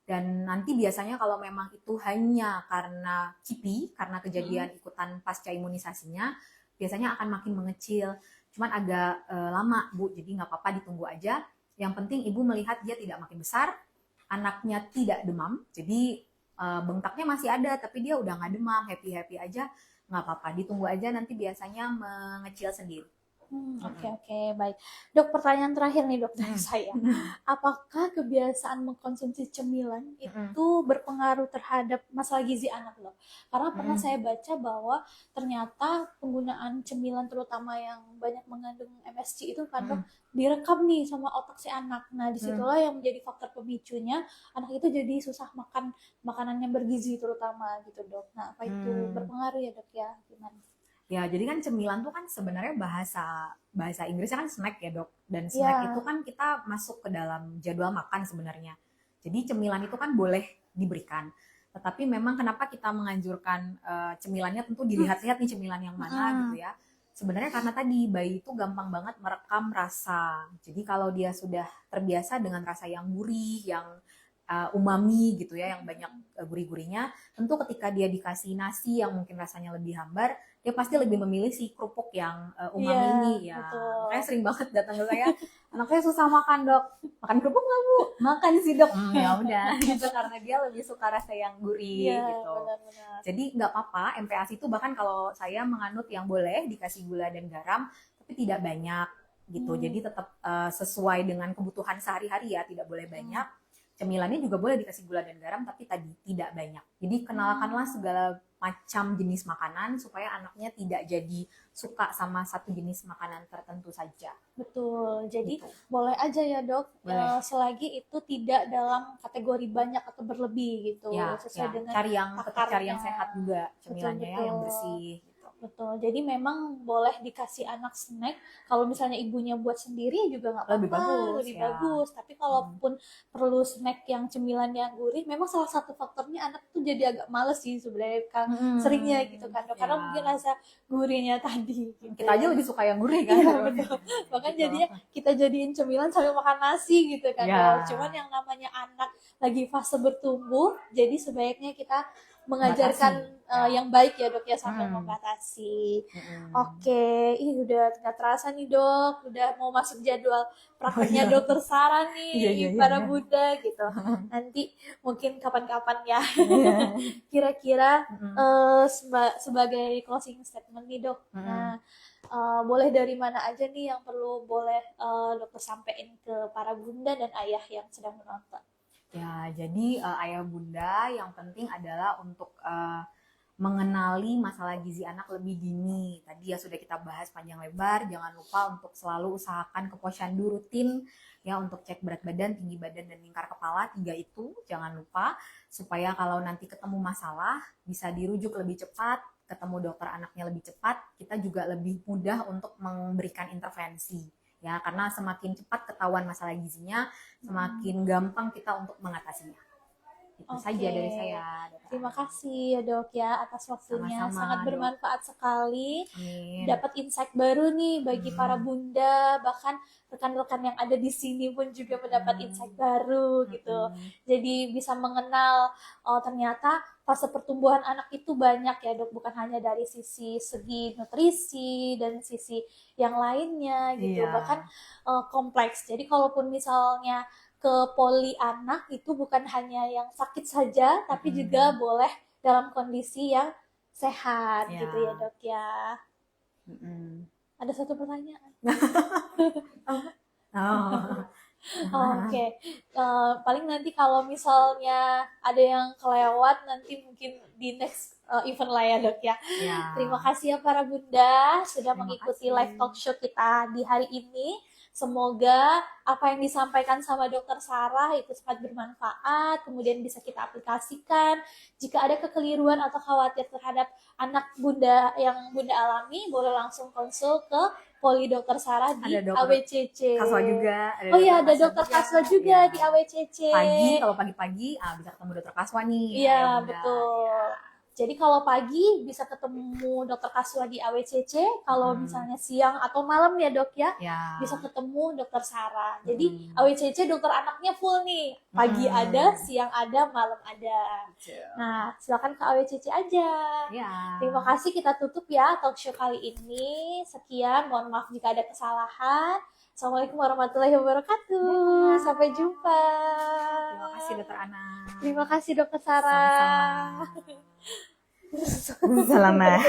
Dan nanti biasanya kalau memang itu hanya karena KIPI, karena kejadian ikutan pasca imunisasinya, biasanya akan makin mengecil. Cuman agak lama Bu, jadi nggak apa-apa ditunggu aja. Yang penting ibu melihat dia tidak makin besar, anaknya tidak demam, jadi bengkaknya masih ada, tapi dia udah nggak demam, happy-happy aja, nggak apa-apa. Ditunggu aja, nanti biasanya mengecil sendiri. Oke, baik. Dok, pertanyaan terakhir nih dok dari saya. Apakah kebiasaan mengkonsumsi cemilan itu berpengaruh terhadap masalah gizi anak dok? Karena pernah saya baca bahwa ternyata penggunaan cemilan terutama yang banyak mengandung MSG itu kan dok direkam nih sama otak si anak. Nah disitulah yang menjadi faktor pemicunya anak itu jadi susah makan makanan yang bergizi terutama gitu dok. Nah apa itu berpengaruh ya dok ya? Gimana? Ya, jadi kan cemilan tuh kan sebenarnya bahasa Inggrisnya kan snack ya dok. Dan snack itu kan kita masuk ke dalam jadwal makan sebenarnya. Jadi cemilan itu kan boleh diberikan. Tetapi memang kenapa kita menganjurkan cemilannya tentu dilihat-lihat nih cemilan yang mana gitu ya. Sebenarnya karena tadi bayi itu gampang banget merekam rasa. Jadi kalau dia sudah terbiasa dengan rasa yang gurih, yang umami gitu ya, yang banyak gurih-gurihnya, tentu ketika dia dikasih nasi yang mungkin rasanya lebih hambar, dia pasti lebih memilih si kerupuk yang umami ini ya. Makanya sering banget datang ke saya, anak saya susah makan dok, makan kerupuk nggak Bu? Makan sih dok. Ya udah, gitu karena dia lebih suka rasa yang gurih gitu. Benar-benar. Jadi nggak apa-apa, MPASI itu bahkan kalau saya menganut yang boleh dikasih gula dan garam, tapi tidak banyak gitu. Jadi tetap sesuai dengan kebutuhan sehari-hari ya, tidak boleh banyak. Cemilannya juga boleh dikasih gula dan garam, tapi tadi tidak banyak. Jadi kenalkanlah segala macam jenis makanan supaya anaknya tidak jadi suka sama satu jenis makanan tertentu saja. Betul. Jadi Gitu. boleh aja ya dok, Boleh. selagi itu tidak dalam kategori banyak atau berlebih gitu, Ya, sesuai dengan tetap cari yang takarnya. sehat juga cemilannya Betul, ya, yang betul. bersih. Gitu. Betul, jadi memang boleh dikasih anak snack. Kalau misalnya ibunya buat sendiri juga nggak Lebih apa-apa, bagus, lebih ya. bagus. Tapi kalaupun perlu snack yang cemilan yang gurih, memang salah satu faktornya anak tuh jadi agak males sih sebenarnya kan seringnya gitu kan, karena Ya. mungkin rasa gurihnya tadi. Gitu. Kita aja lebih suka yang gurih kan. Iya betul. Bahkan Gitu. jadinya kita jadiin cemilan sambil makan nasi gitu kan. Ya. Cuman yang namanya anak lagi fase bertumbuh, jadi sebaiknya kita mengajarkan yang baik ya dok ya, sambil membatasi. Oke, udah nggak terasa nih dok, udah mau masuk jadwal prakteknya dokter Sarah nih, para bunda gitu. Nanti mungkin kapan-kapan ya. Kira-kira sebagai closing statement nih dok. Nah, boleh dari mana aja nih yang boleh dokter sampaikan ke para bunda dan ayah yang sedang menonton? Ya, jadi ayah bunda yang penting adalah untuk mengenali masalah gizi anak lebih dini. Tadi ya sudah kita bahas panjang lebar. Jangan lupa untuk selalu usahakan ke posyandu rutin ya, untuk cek berat badan, tinggi badan, dan lingkar kepala. 3 itu jangan lupa, supaya kalau nanti ketemu masalah bisa dirujuk lebih cepat, ketemu dokter anaknya lebih cepat, kita juga lebih mudah untuk memberikan intervensi. Ya, karena semakin cepat ketahuan masalah gizinya, semakin gampang kita untuk mengatasinya. Itu saja dari saya. Terima kasih ya dok ya atas waktunya. Sama-sama, sangat bermanfaat sekali. Amin. Dapat insight baru nih bagi para bunda, bahkan rekan-rekan yang ada di sini pun juga mendapat insight baru gitu. Jadi bisa mengenal ternyata fase pertumbuhan anak itu banyak ya dok, bukan hanya dari segi nutrisi dan sisi yang lainnya gitu, bahkan kompleks. Jadi kalaupun misalnya ke poli anak itu bukan hanya yang sakit saja, tapi juga boleh dalam kondisi yang sehat gitu ya dok ya. Ada satu pertanyaan. Oke. Paling nanti kalau misalnya ada yang kelewat, nanti mungkin di next event lah ya dok ya. Terima kasih ya para bunda sudah mengikuti live talk show kita di hari ini. Semoga apa yang disampaikan sama dokter Sarah itu sangat bermanfaat, kemudian bisa kita aplikasikan. Jika ada kekeliruan atau khawatir terhadap anak bunda yang bunda alami, boleh langsung konsul ke Poli Dokter Sarah di AWCC. Kaswa juga. Ada dokter Kaswa juga di AWCC. Pagi, kalau pagi-pagi bisa ketemu dokter Kaswa nih. Iya, betul. Jadi kalau pagi bisa ketemu dokter Kaswa di AWCC, kalau misalnya siang atau malam ya dok ya, bisa ketemu dokter Sarah. Jadi AWCC dokter anaknya full nih, pagi ada, siang ada, malam ada. Nah silakan ke AWCC aja. Terima kasih, kita tutup ya talk show kali ini. Sekian, mohon maaf jika ada kesalahan. Assalamualaikum warahmatullahi wabarakatuh. Sampai jumpa. Terima kasih dokter Ana. Terima kasih dokter Sarah. Sama-sama. Selamat.